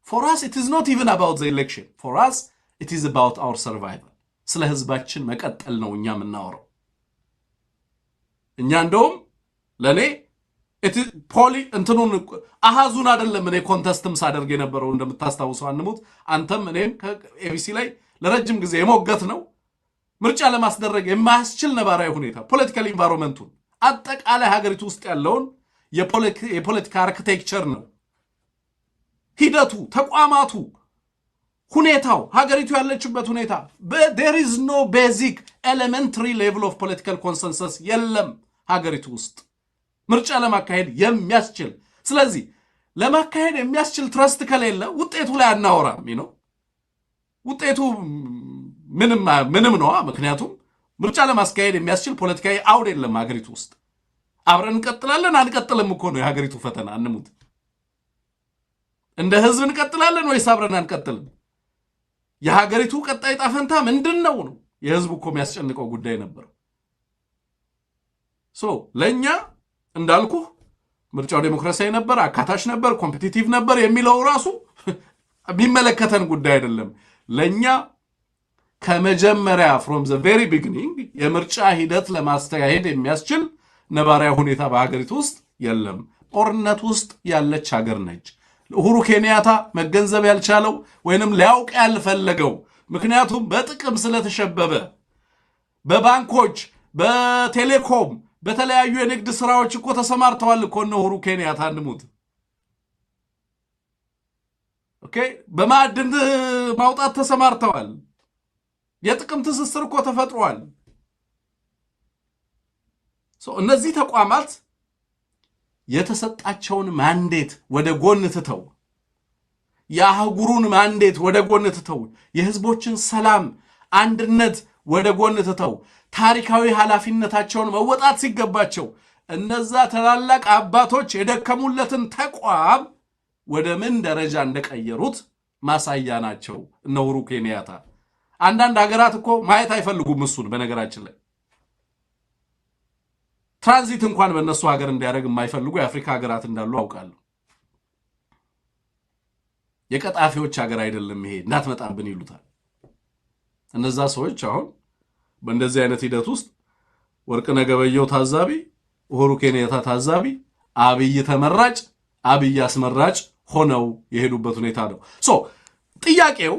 for us it is not even about the election. for us it is about our survival. ስለ ህዝባችን መቀጠል ነው እኛ የምናወራው። እኛ እንደውም ለኔ ፖሊ እንትኑን አሃዙን አይደለም እኔ ኮንተስትም ሳደርግ የነበረው እንደምታስታውሰው አንሙት፣ አንተም እኔም ከኤቢሲ ላይ ለረጅም ጊዜ የሞገት ነው ምርጫ ለማስደረግ የማያስችል ነባራዊ ሁኔታ ፖለቲካል ኢንቫይሮንመንቱን አጠቃላይ ሀገሪቱ ውስጥ ያለውን የፖለቲካ አርኪቴክቸር ነው ሂደቱ፣ ተቋማቱ፣ ሁኔታው፣ ሀገሪቱ ያለችበት ሁኔታ there is no basic elementary level of political consensus የለም ሀገሪቱ ውስጥ ምርጫ ለማካሄድ የሚያስችል። ስለዚህ ለማካሄድ የሚያስችል ትረስት ከሌለ ውጤቱ ላይ አናወራም ነው። ውጤቱ ምንም ነው። ምክንያቱም ምርጫ ለማስካሄድ የሚያስችል ፖለቲካዊ አውድ የለም ሀገሪቱ ውስጥ። አብረን እንቀጥላለን አንቀጥልም እኮ ነው የሀገሪቱ ፈተና። አንሙት። እንደ ህዝብ እንቀጥላለን ወይስ አብረን አንቀጥልም? የሀገሪቱ ቀጣይ ጣፈንታ ምንድነው ነው የህዝቡ እኮ የሚያስጨንቀው ጉዳይ ነበር። ለኛ እንዳልኩ ምርጫው ዴሞክራሲያዊ ነበር፣ አካታች ነበር፣ ኮምፒቲቲቭ ነበር የሚለው ራሱ ቢመለከተን ጉዳይ አይደለም። ለኛ ከመጀመሪያ from the very beginning የምርጫ ሂደት ለማስተካሄድ የሚያስችል ነባራዊ ሁኔታ በሀገሪቱ ውስጥ የለም። ጦርነት ውስጥ ያለች ሀገር ነች። ኡሁሩ ኬንያታ መገንዘብ ያልቻለው ወይንም ሊያውቅ ያልፈለገው ምክንያቱም በጥቅም ስለተሸበበ በባንኮች በቴሌኮም በተለያዩ የንግድ ስራዎች እኮ ተሰማርተዋል እኮ ነው ኡሁሩ ኬንያታ። አንሙት። ኦኬ፣ በማዕድን ማውጣት ተሰማርተዋል። የጥቅም ትስስር እኮ ተፈጥሯል። እነዚህ ተቋማት የተሰጣቸውን ማንዴት ወደ ጎን ትተው የአህጉሩን ማንዴት ወደ ጎን ትተው የህዝቦችን ሰላም አንድነት ወደ ጎን ትተው ታሪካዊ ኃላፊነታቸውን መወጣት ሲገባቸው እነዛ ታላላቅ አባቶች የደከሙለትን ተቋም ወደ ምን ደረጃ እንደቀየሩት ማሳያ ናቸው እነ ኡሁሩ ኬንያታ። አንዳንድ ሀገራት እኮ ማየት አይፈልጉም እሱን። በነገራችን ላይ ትራንዚት እንኳን በእነሱ ሀገር እንዲያደርግ የማይፈልጉ የአፍሪካ ሀገራት እንዳሉ አውቃለሁ። የቀጣፊዎች ሀገር አይደለም ይሄ እንዳትመጣብን ይሉታል። እነዛ ሰዎች አሁን በእንደዚህ አይነት ሂደት ውስጥ ወርቅነህ ገበየሁ ታዛቢ፣ ኡሁሩ ኬንያታ ታዛቢ፣ አብይ ተመራጭ፣ አብይ አስመራጭ ሆነው የሄዱበት ሁኔታ ነው። ጥያቄው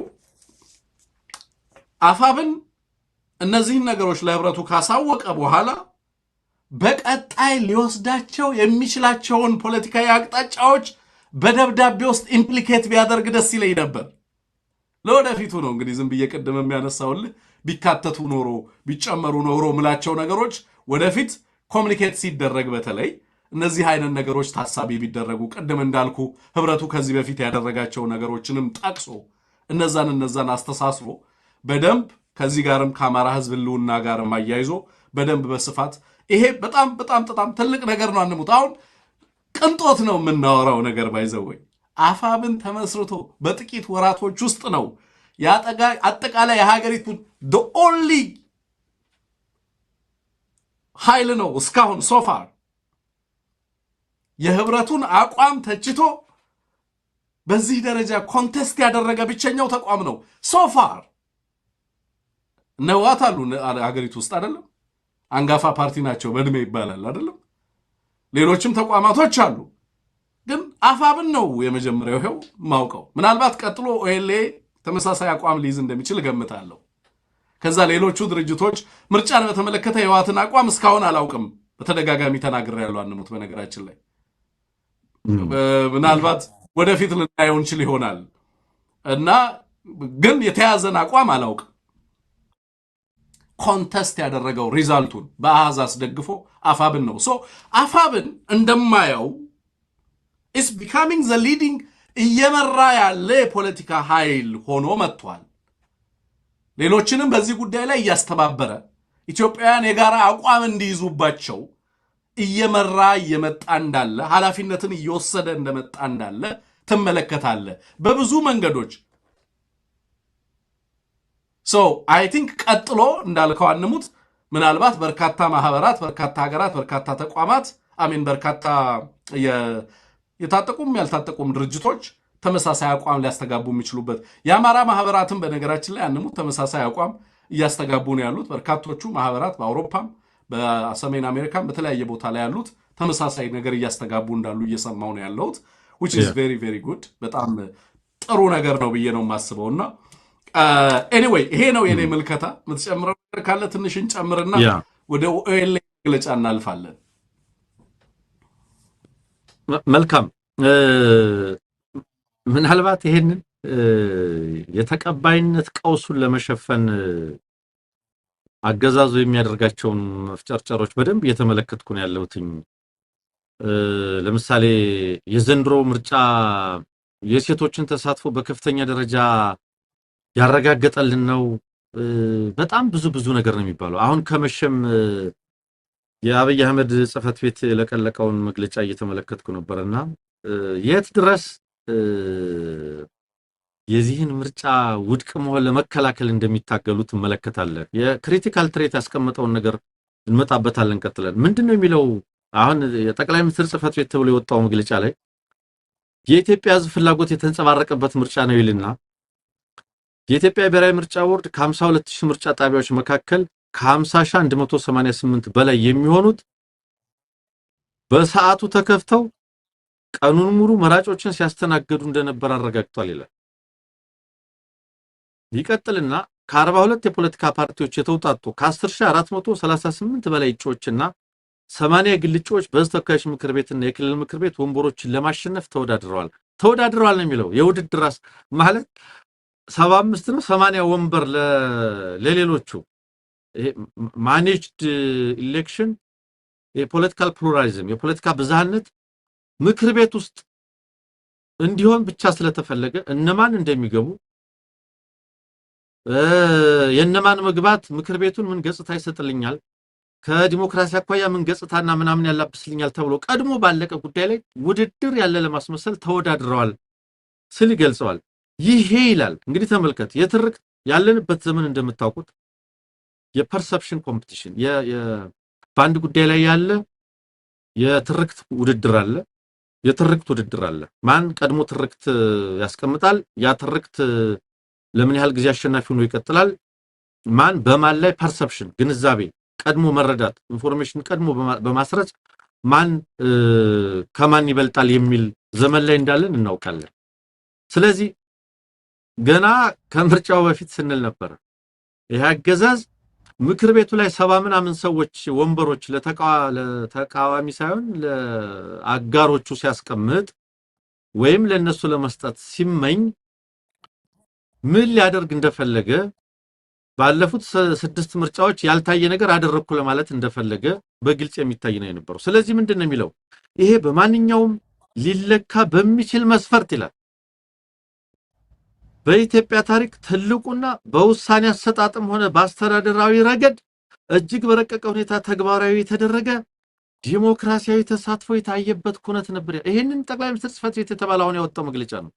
አፋብን እነዚህን ነገሮች ለህብረቱ ካሳወቀ በኋላ በቀጣይ ሊወስዳቸው የሚችላቸውን ፖለቲካዊ አቅጣጫዎች በደብዳቤ ውስጥ ኢምፕሊኬት ቢያደርግ ደስ ይለኝ ነበር። ለወደፊቱ ነው እንግዲህ ዝም ብዬ ቅድም የሚያነሳውልህ ቢካተቱ ኖሮ ቢጨመሩ ኖሮ ምላቸው ነገሮች ወደፊት ኮሚኒኬት ሲደረግ በተለይ እነዚህ አይነት ነገሮች ታሳቢ ቢደረጉ ቅድም እንዳልኩ ህብረቱ ከዚህ በፊት ያደረጋቸው ነገሮችንም ጠቅሶ እነዛን አስተሳስሮ በደንብ ከዚህ ጋርም ከአማራ ህዝብ ህልውና ጋርም አያይዞ በደንብ በስፋት ይሄ በጣም በጣም በጣም ትልቅ ነገር ነው። አንሙት አሁን ቅንጦት ነው የምናወራው ነገር ባይዘወይ አፋብን ተመስርቶ በጥቂት ወራቶች ውስጥ ነው አጠቃላይ የሀገሪቱ the only ኃይል ነው እስካሁን ሶፋር የህብረቱን አቋም ተችቶ በዚህ ደረጃ ኮንቴስት ያደረገ ብቸኛው ተቋም ነው ሶፋር። ነዋት አሉ ሀገሪቱ ውስጥ አይደለም፣ አንጋፋ ፓርቲ ናቸው በእድሜ ይባላል አይደለም፣ ሌሎችም ተቋማቶች አሉ። ግን አፋብን ነው የመጀመሪያው ይሄው ማውቀው። ምናልባት ቀጥሎ ኦኤልኤ ተመሳሳይ አቋም ሊይዝ እንደሚችል ገምታለሁ። ከዛ ሌሎቹ ድርጅቶች ምርጫን በተመለከተ የህወሓትን አቋም እስካሁን አላውቅም። በተደጋጋሚ ተናግሬያለሁ አንሙት። በነገራችን ላይ ምናልባት ወደፊት ልናየው እንችል ይሆናል እና ግን የተያዘን አቋም አላውቅም። ኮንተስት ያደረገው ሪዛልቱን በአሃዝ አስደግፎ አፋብን ነው። አፋብን እንደማየው is becoming the leading እየመራ ያለ የፖለቲካ ኃይል ሆኖ መጥቷል። ሌሎችንም በዚህ ጉዳይ ላይ እያስተባበረ ኢትዮጵያውያን የጋራ አቋም እንዲይዙባቸው እየመራ እየመጣ እንዳለ ኃላፊነትን እየወሰደ እንደመጣ እንዳለ ትመለከታለ በብዙ መንገዶች። I think ቀጥሎ እንዳልከው አንሙት ምናልባት በርካታ ማህበራት፣ በርካታ ሀገራት፣ በርካታ ተቋማት በርካታ የታጠቁም ያልታጠቁም ድርጅቶች ተመሳሳይ አቋም ሊያስተጋቡ የሚችሉበት የአማራ ማህበራትን በነገራችን ላይ አንሙት ተመሳሳይ አቋም እያስተጋቡ ነው ያሉት። በርካቶቹ ማህበራት በአውሮፓም በሰሜን አሜሪካም በተለያየ ቦታ ላይ ያሉት ተመሳሳይ ነገር እያስተጋቡ እንዳሉ እየሰማው ነው ያለሁት which is very very good በጣም ጥሩ ነገር ነው ብዬ ነው የማስበውና anyway ይሄ ነው የኔ ምልከታ። የምትጨምረው ነገር ካለ ትንሽ እንጨምርና ወደ ኦኤልኤ መግለጫ እናልፋለን። መልካም ምናልባት ይሄንን የተቀባይነት ቀውሱን ለመሸፈን አገዛዙ የሚያደርጋቸውን መፍጨርጨሮች በደንብ እየተመለከትኩ ነው ያለሁትኝ። ለምሳሌ የዘንድሮ ምርጫ የሴቶችን ተሳትፎ በከፍተኛ ደረጃ ያረጋገጠልን ነው። በጣም ብዙ ነገር ነው የሚባለው። አሁን ከመሸም የአብይ አህመድ ጽፈት ቤት ለቀለቀውን መግለጫ እየተመለከትኩ ነበርና የት ድረስ የዚህን ምርጫ ውድቅ መሆን ለመከላከል እንደሚታገሉ ትመለከታለህ። የክሪቲካል ትሬት ያስቀመጠውን ነገር እንመጣበታለን ቀጥለን። ምንድነው የሚለው አሁን የጠቅላይ ሚኒስትር ጽፈት ቤት ተብሎ የወጣው መግለጫ ላይ የኢትዮጵያ ሕዝብ ፍላጎት የተንጸባረቀበት ምርጫ ነው ይልና የኢትዮጵያ ብሔራዊ ምርጫ ቦርድ ከ52000 ምርጫ ጣቢያዎች መካከል ከ50188 በላይ የሚሆኑት በሰዓቱ ተከፍተው ቀኑን ሙሉ መራጮችን ሲያስተናግዱ እንደነበር አረጋግጧል ይላል። ይቀጥልና ከ42 የፖለቲካ ፓርቲዎች የተውጣጡ ከ10438 በላይ እጩዎችና 80 የግል እጩዎች በሕዝብ ተወካዮች ምክር ቤትና የክልል ምክር ቤት ወንበሮችን ለማሸነፍ ተወዳድረዋል ነው የሚለው። የውድድር ማለት 75 ነው 80 ወንበር ለሌሎቹ ማኔጅድ ኢሌክሽን የፖለቲካል ፕሉራሊዝም የፖለቲካ ብዝሃነት ምክር ቤት ውስጥ እንዲሆን ብቻ ስለተፈለገ እነማን እንደሚገቡ የነማን መግባት ምክር ቤቱን ምን ገጽታ ይሰጥልኛል ከዲሞክራሲ አኳያ ምን ገጽታና ምናምን ያላብስልኛል ተብሎ ቀድሞ ባለቀ ጉዳይ ላይ ውድድር ያለ ለማስመሰል ተወዳድረዋል ስል ይገልጸዋል። ይሄ ይላል እንግዲህ ተመልከት የትርክት ያለንበት ዘመን እንደምታውቁት የፐርሰፕሽን ኮምፒቲሽን በአንድ ጉዳይ ላይ ያለ የትርክት ውድድር አለ የትርክት ውድድር አለ ማን ቀድሞ ትርክት ያስቀምጣል ያ ትርክት ለምን ያህል ጊዜ አሸናፊ ሆኖ ይቀጥላል ማን በማን ላይ ፐርሰፕሽን ግንዛቤ ቀድሞ መረዳት ኢንፎርሜሽን ቀድሞ በማስረጽ ማን ከማን ይበልጣል የሚል ዘመን ላይ እንዳለን እናውቃለን ስለዚህ ገና ከምርጫው በፊት ስንል ነበር ይሄ አገዛዝ ምክር ቤቱ ላይ 70 ምናምን ሰዎች ወንበሮች ለተቃዋሚ ሳይሆን ለአጋሮቹ ሲያስቀምጥ ወይም ለነሱ ለመስጠት ሲመኝ ምን ሊያደርግ እንደፈለገ ባለፉት 6 ምርጫዎች ያልታየ ነገር አደረኩ ለማለት እንደፈለገ በግልጽ የሚታይ ነው የነበረው ስለዚህ ምንድነው የሚለው ይሄ በማንኛውም ሊለካ በሚችል መስፈርት ይላል በኢትዮጵያ ታሪክ ትልቁና በውሳኔ አሰጣጥም ሆነ በአስተዳደራዊ ረገድ እጅግ በረቀቀ ሁኔታ ተግባራዊ የተደረገ ዲሞክራሲያዊ ተሳትፎ የታየበት ኩነት ነበር ይሄንን ጠቅላይ ሚኒስትር ጽሕፈት ቤት የተባለውን ያወጣው መግለጫ ነው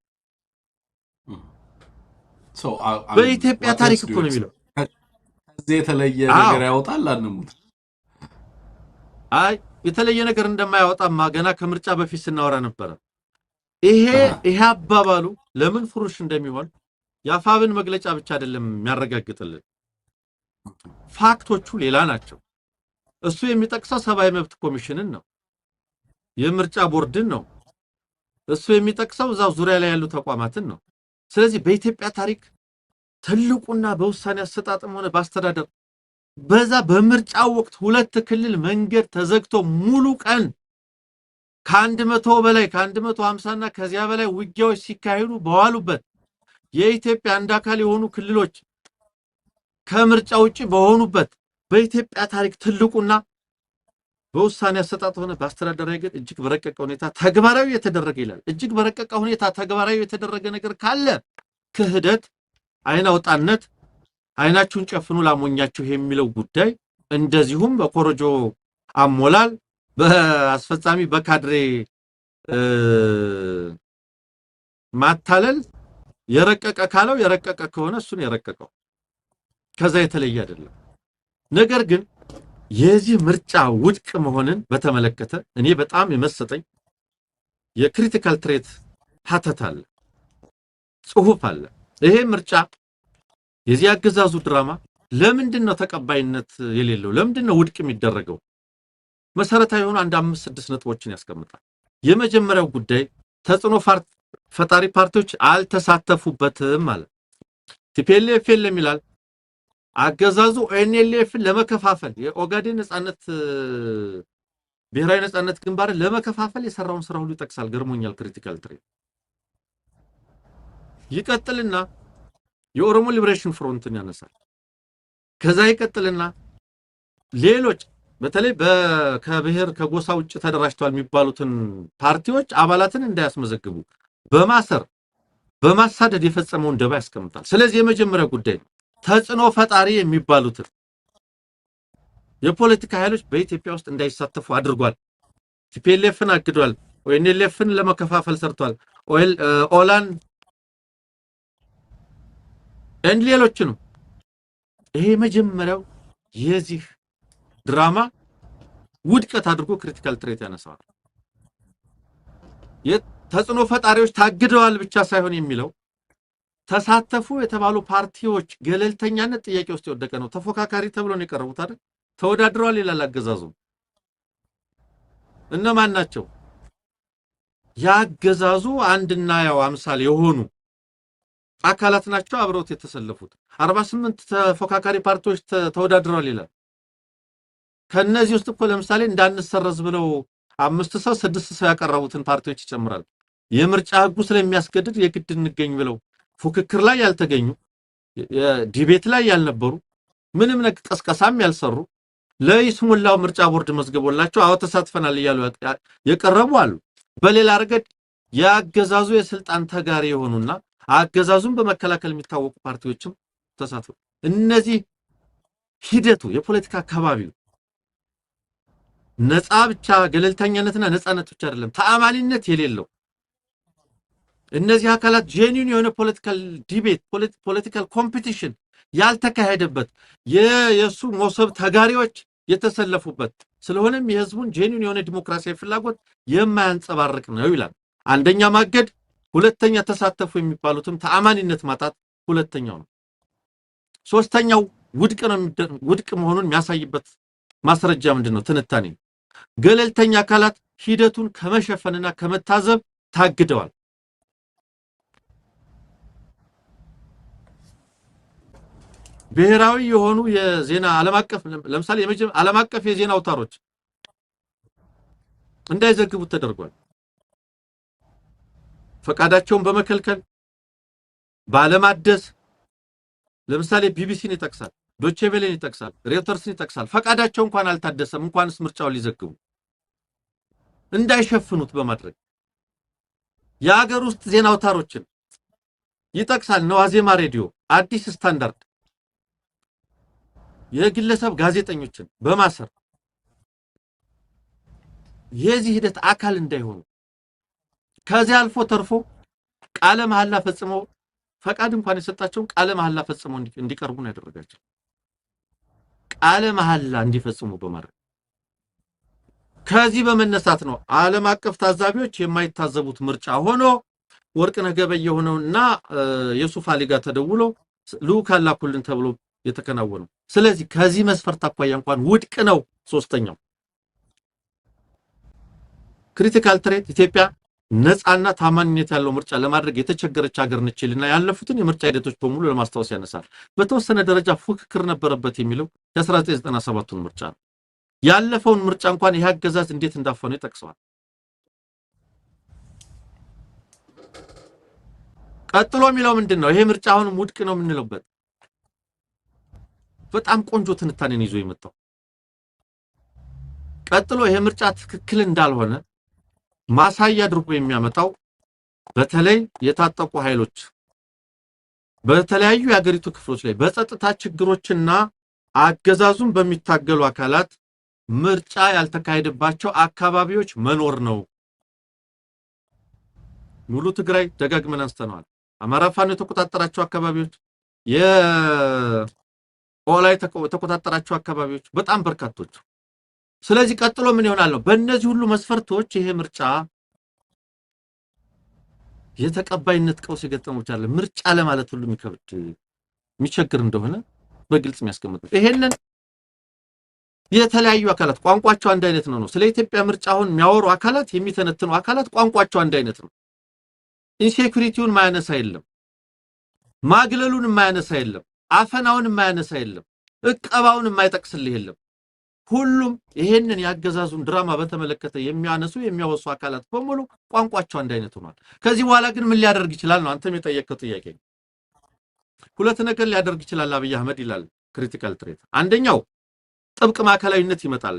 በኢትዮጵያ ታሪክ እኮ ነው የሚለው ከዚህ የተለየ ነገር ያወጣል አንሙት አይ የተለየ ነገር እንደማያወጣማ ገና ከምርጫ በፊት ስናወራ ነበር ይሄ አባባሉ ለምን ፍሩሽ እንደሚሆን ያፋብን መግለጫ ብቻ አይደለም የሚያረጋግጥልን ፋክቶቹ ሌላ ናቸው እሱ የሚጠቅሰው ሰብአዊ መብት ኮሚሽንን ነው የምርጫ ቦርድን ነው እሱ የሚጠቅሰው እዛው ዙሪያ ላይ ያሉ ተቋማትን ነው ስለዚህ በኢትዮጵያ ታሪክ ትልቁና በውሳኔ አሰጣጥም ሆነ በአስተዳደር በዛ በምርጫው ወቅት ሁለት ክልል መንገድ ተዘግቶ ሙሉ ቀን ከ100 በላይ ከ150 እና ከዚያ በላይ ውጊያዎች ሲካሄዱ በዋሉበት የኢትዮጵያ አንድ አካል የሆኑ ክልሎች ከምርጫ ውጪ በሆኑበት በኢትዮጵያ ታሪክ ትልቁና በውሳኔ አሰጣጥ ሆነ በአስተዳደራዊ ረገድ እጅግ በረቀቀ ሁኔታ ተግባራዊ የተደረገ ይላል እጅግ በረቀቀ ሁኔታ ተግባራዊ የተደረገ ነገር ካለ ክህደት አይናውጣነት አይናችሁን ጨፍኑ ላሞኛችሁ የሚለው ጉዳይ እንደዚሁም በኮሮጆ አሞላል በአስፈጻሚ በካድሬ ማታለል የረቀቀ ካለው የረቀቀ ከሆነ እሱን የረቀቀው ከዛ የተለየ አይደለም ነገር ግን የዚህ ምርጫ ውድቅ መሆንን በተመለከተ እኔ በጣም የመሰጠኝ የክሪቲካል ትሬት ሀተት አለ ጽሁፍ አለ ይሄ ምርጫ የዚህ አገዛዙ ድራማ ለምንድነው ተቀባይነት የሌለው ለምንድነው ውድቅ የሚደረገው መሰረታዊ የሆኑ አንድ 5-6 ነጥቦችን ያስቀምጣል የመጀመሪያው ጉዳይ ተጽዕኖ ፈጣሪ ፓርቲዎች አልተሳተፉበትም ማለት ቲፒኤልኤፍ ይላል አገዛዙ ኤንኤልኤፍ ለመከፋፈል የኦጋዴን ነጻነት ብሔራዊ ነጻነት ግንባር ለመከፋፈል የሰራውን ስራ ሁሉ ይጠቅሳል ገርሞኛል ክሪቲካል ትሬት ይቀጥልና የኦሮሞ ሊበሬሽን ፍሮንትን ያነሳል ከዛ ይቀጥልና ሌሎች በተለይ ከብሔር ከጎሳ ውጭ ተደራጅተዋል የሚባሉትን ፓርቲዎች አባላትን እንዳያስመዘግቡ በማሰር በማሳደድ የፈጸመውን ደባ ያስቀምጣል ስለዚህ የመጀመሪያው ጉዳይ ተጽዕኖ ፈጣሪ የሚባሉት የፖለቲካ ኃይሎች በኢትዮጵያ ውስጥ እንዳይሳተፉ አድርጓል ቲፒኤልኤፍን አግዷል ኦኤንኤልኤፍን ለመከፋፈል ሰርቷል ኦላን ሌሎችንም ይሄ መጀመሪያው የዚህ ድራማ ውድቀት አድርጎ ክሪቲካል ትሬት ያነሳዋል የተጽዕኖ ፈጣሪዎች ታግደዋል ብቻ ሳይሆን የሚለው ተሳተፉ የተባሉ ፓርቲዎች ገለልተኛነት ጥያቄ ውስጥ የወደቀ ነው ተፎካካሪ ተብሎ ነው የቀረቡት አይደል ተወዳድረዋል ይላል አገዛዙ እነማን ናቸው ያገዛዙ አንድና ያው አምሳል የሆኑ አካላት ናቸው አብረውት የተሰለፉት 48 ተፎካካሪ ፓርቲዎች ተወዳድረዋል ይላል ከነዚህ ውስጥ እኮ ለምሳሌ እንዳንሰረዝ ብለው 5 ሰው 6 ሰው ያቀረቡትን ፓርቲዎች ይጨምራል የምርጫ ህጉ ስለሚያስገድድ የግድ እንገኝ ብለው ፉክክር ላይ ያልተገኙ ዲቤት ላይ ያልነበሩ ምንም ነገር ቀስቀሳም ያልሰሩ ለይስሙላው ምርጫ ቦርድ መዝገቦላቸው አው ተሳትፈናል ይያሉ የቀረቡ አሉ በሌላ ረገድ ያገዛዙ የስልጣን ተጋሪ የሆኑና አገዛዙን በመከላከል የሚታወቁ ፓርቲዎችም ተሳትፈው እነዚህ ሂደቱ የፖለቲካ አካባቢው ነፃ ብቻ ገለልተኛነትና ነፃነት ብቻ አይደለም ተአማኒነት የሌለው እነዚህ አካላት ጄኒን የሆነ ፖለቲካል ዲቤት ፖለቲካል ኮምፒቲሽን ያልተካሄደበት የሱ ሞሰብ ተጋሪዎች የተሰለፉበት ስለሆነም የህዝቡን ጄኒን የሆነ ዲሞክራሲያዊ ፍላጎት የማያንጸባርቅ ነው ይላል። አንደኛ ማገድ፣ ሁለተኛ ተሳተፉ የሚባሉትም ተአማኒነት ማጣት ሁለተኛው ነው። ሶስተኛው ውድቅ መሆኑን የሚያሳይበት ማስረጃ ምንድነው? ትንታኔ ገለልተኛ አካላት ሂደቱን ከመሸፈንና ከመታዘብ ታግደዋል። ብሔራዊ የሆኑ የዜና ለምሳሌ ዓለም አቀፍ የዜና አውታሮች እንዳይዘግቡት ተደርጓል። ፈቃዳቸውን በመከልከል ባለማደስ ለምሳሌ ቢቢሲን ይጠቅሳል፣ ዶቼ ቬለን ይጠቅሳል፣ ሬውተርስን ይጠቅሳል። ፈቃዳቸው እንኳን አልታደሰም እንኳንስ ምርጫውን ሊዘግቡ እንዳይሸፍኑት በማድረግ የሀገር ውስጥ ዜና አውታሮችን ይጠቅሳል። ነዋዜማ ሬዲዮ፣ አዲስ ስታንዳርድ የግለሰብ ጋዜጠኞችን በማሰር የዚህ ሂደት አካል እንዳይሆኑ ከዚህ አልፎ ተርፎ ቃለ መሐላ ፈጽመው ፈቃድ እንኳን የሰጣቸው ቃለ መሐላ ፈጽመው እንዲቀርቡ ነው ያደረጋቸው። ቃለ መሐላ እንዲፈጽሙ በማድረግ ከዚህ በመነሳት ነው ዓለም አቀፍ ታዛቢዎች የማይታዘቡት ምርጫ ሆኖ ወርቅነህ ገበየሁ ሆነውና የሱፍ አሊ ጋር ተደውሎ ልኡካን ላኩልን ተብሎ የተከናወነው። ስለዚህ ከዚህ መስፈርት አኳያ እንኳን ውድቅ ነው። ሶስተኛው ክሪቲካል ትሬት ኢትዮጵያ ነፃና ታማኝነት ያለው ምርጫ ለማድረግ የተቸገረች ሀገር ነችልና ያለፉትን የምርጫ ሂደቶች በሙሉ ለማስታወስ ያነሳል። በተወሰነ ደረጃ ፉክክር ነበረበት የሚለው የ1997ቱን ምርጫ ነው። ያለፈውን ምርጫ እንኳን ይህ አገዛዝ እንዴት እንዳፈነ ይጠቅሰዋል። ቀጥሎ የሚለው ምንድነው? ይሄ ምርጫ አሁን ውድቅ ነው የምንለውበት በጣም ቆንጆ ትንታኔን ይዞ የመጣው ቀጥሎ ይሄ ምርጫ ትክክል እንዳልሆነ ማሳያ አድርጎ የሚያመጣው በተለይ የታጠቁ ኃይሎች በተለያዩ የሀገሪቱ ክፍሎች ላይ በጸጥታ ችግሮችና አገዛዙን በሚታገሉ አካላት ምርጫ ያልተካሄደባቸው አካባቢዎች መኖር ነው። ሙሉ ትግራይ ደጋግመን አንስተናል። አማራ ፋኖ የተቆጣጠራቸው አካባቢዎች፣ የኦላይ የተቆጣጠራቸው አካባቢዎች በጣም በርካቶች። ስለዚህ ቀጥሎ ምን ይሆናል ነው? በእነዚህ ሁሉ መስፈርቶች ይሄ ምርጫ የተቀባይነት ቀውስ የገጠመው ይችላል። ምርጫ ለማለት ሁሉ የሚቸግር እንደሆነ በግልጽ የሚያስቀምጥ ይሄንን የተለያዩ አካላት ቋንቋቸው አንድ አይነት ነው። ስለ ኢትዮጵያ ምርጫ አሁን የሚያወሩ አካላት የሚተነትኑ አካላት ቋንቋቸው አንድ አይነት ነው። ኢንሴኩሪቲውን ማያነሳ የለም፣ ማግለሉን ማያነሳ የለም፣ አፈናውን ማያነሳ የለም፣ እቀባውን የማይጠቅስልህ የለም። ሁሉም ይሄንን ያገዛዙን ድራማ በተመለከተ የሚያነሱ የሚያወሱ አካላት በሙሉ ቋንቋቸው አንድ አይነት ሆኗል። ከዚህ በኋላ ግን ምን ሊያደርግ ይችላል ነው አንተም የጠየቀው ጥያቄ። ሁለት ነገር ሊያደርግ ይችላል አብይ አህመድ ይላል ክሪቲካል ትሬት። አንደኛው ጥብቅ ማዕከላዊነት ይመጣል።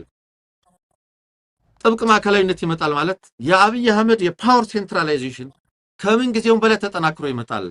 ጥብቅ ማዕከላዊነት ይመጣል ማለት የአብይ አህመድ የፓወር ሴንትራላይዜሽን ከምን ጊዜውም በላይ ተጠናክሮ ይመጣል።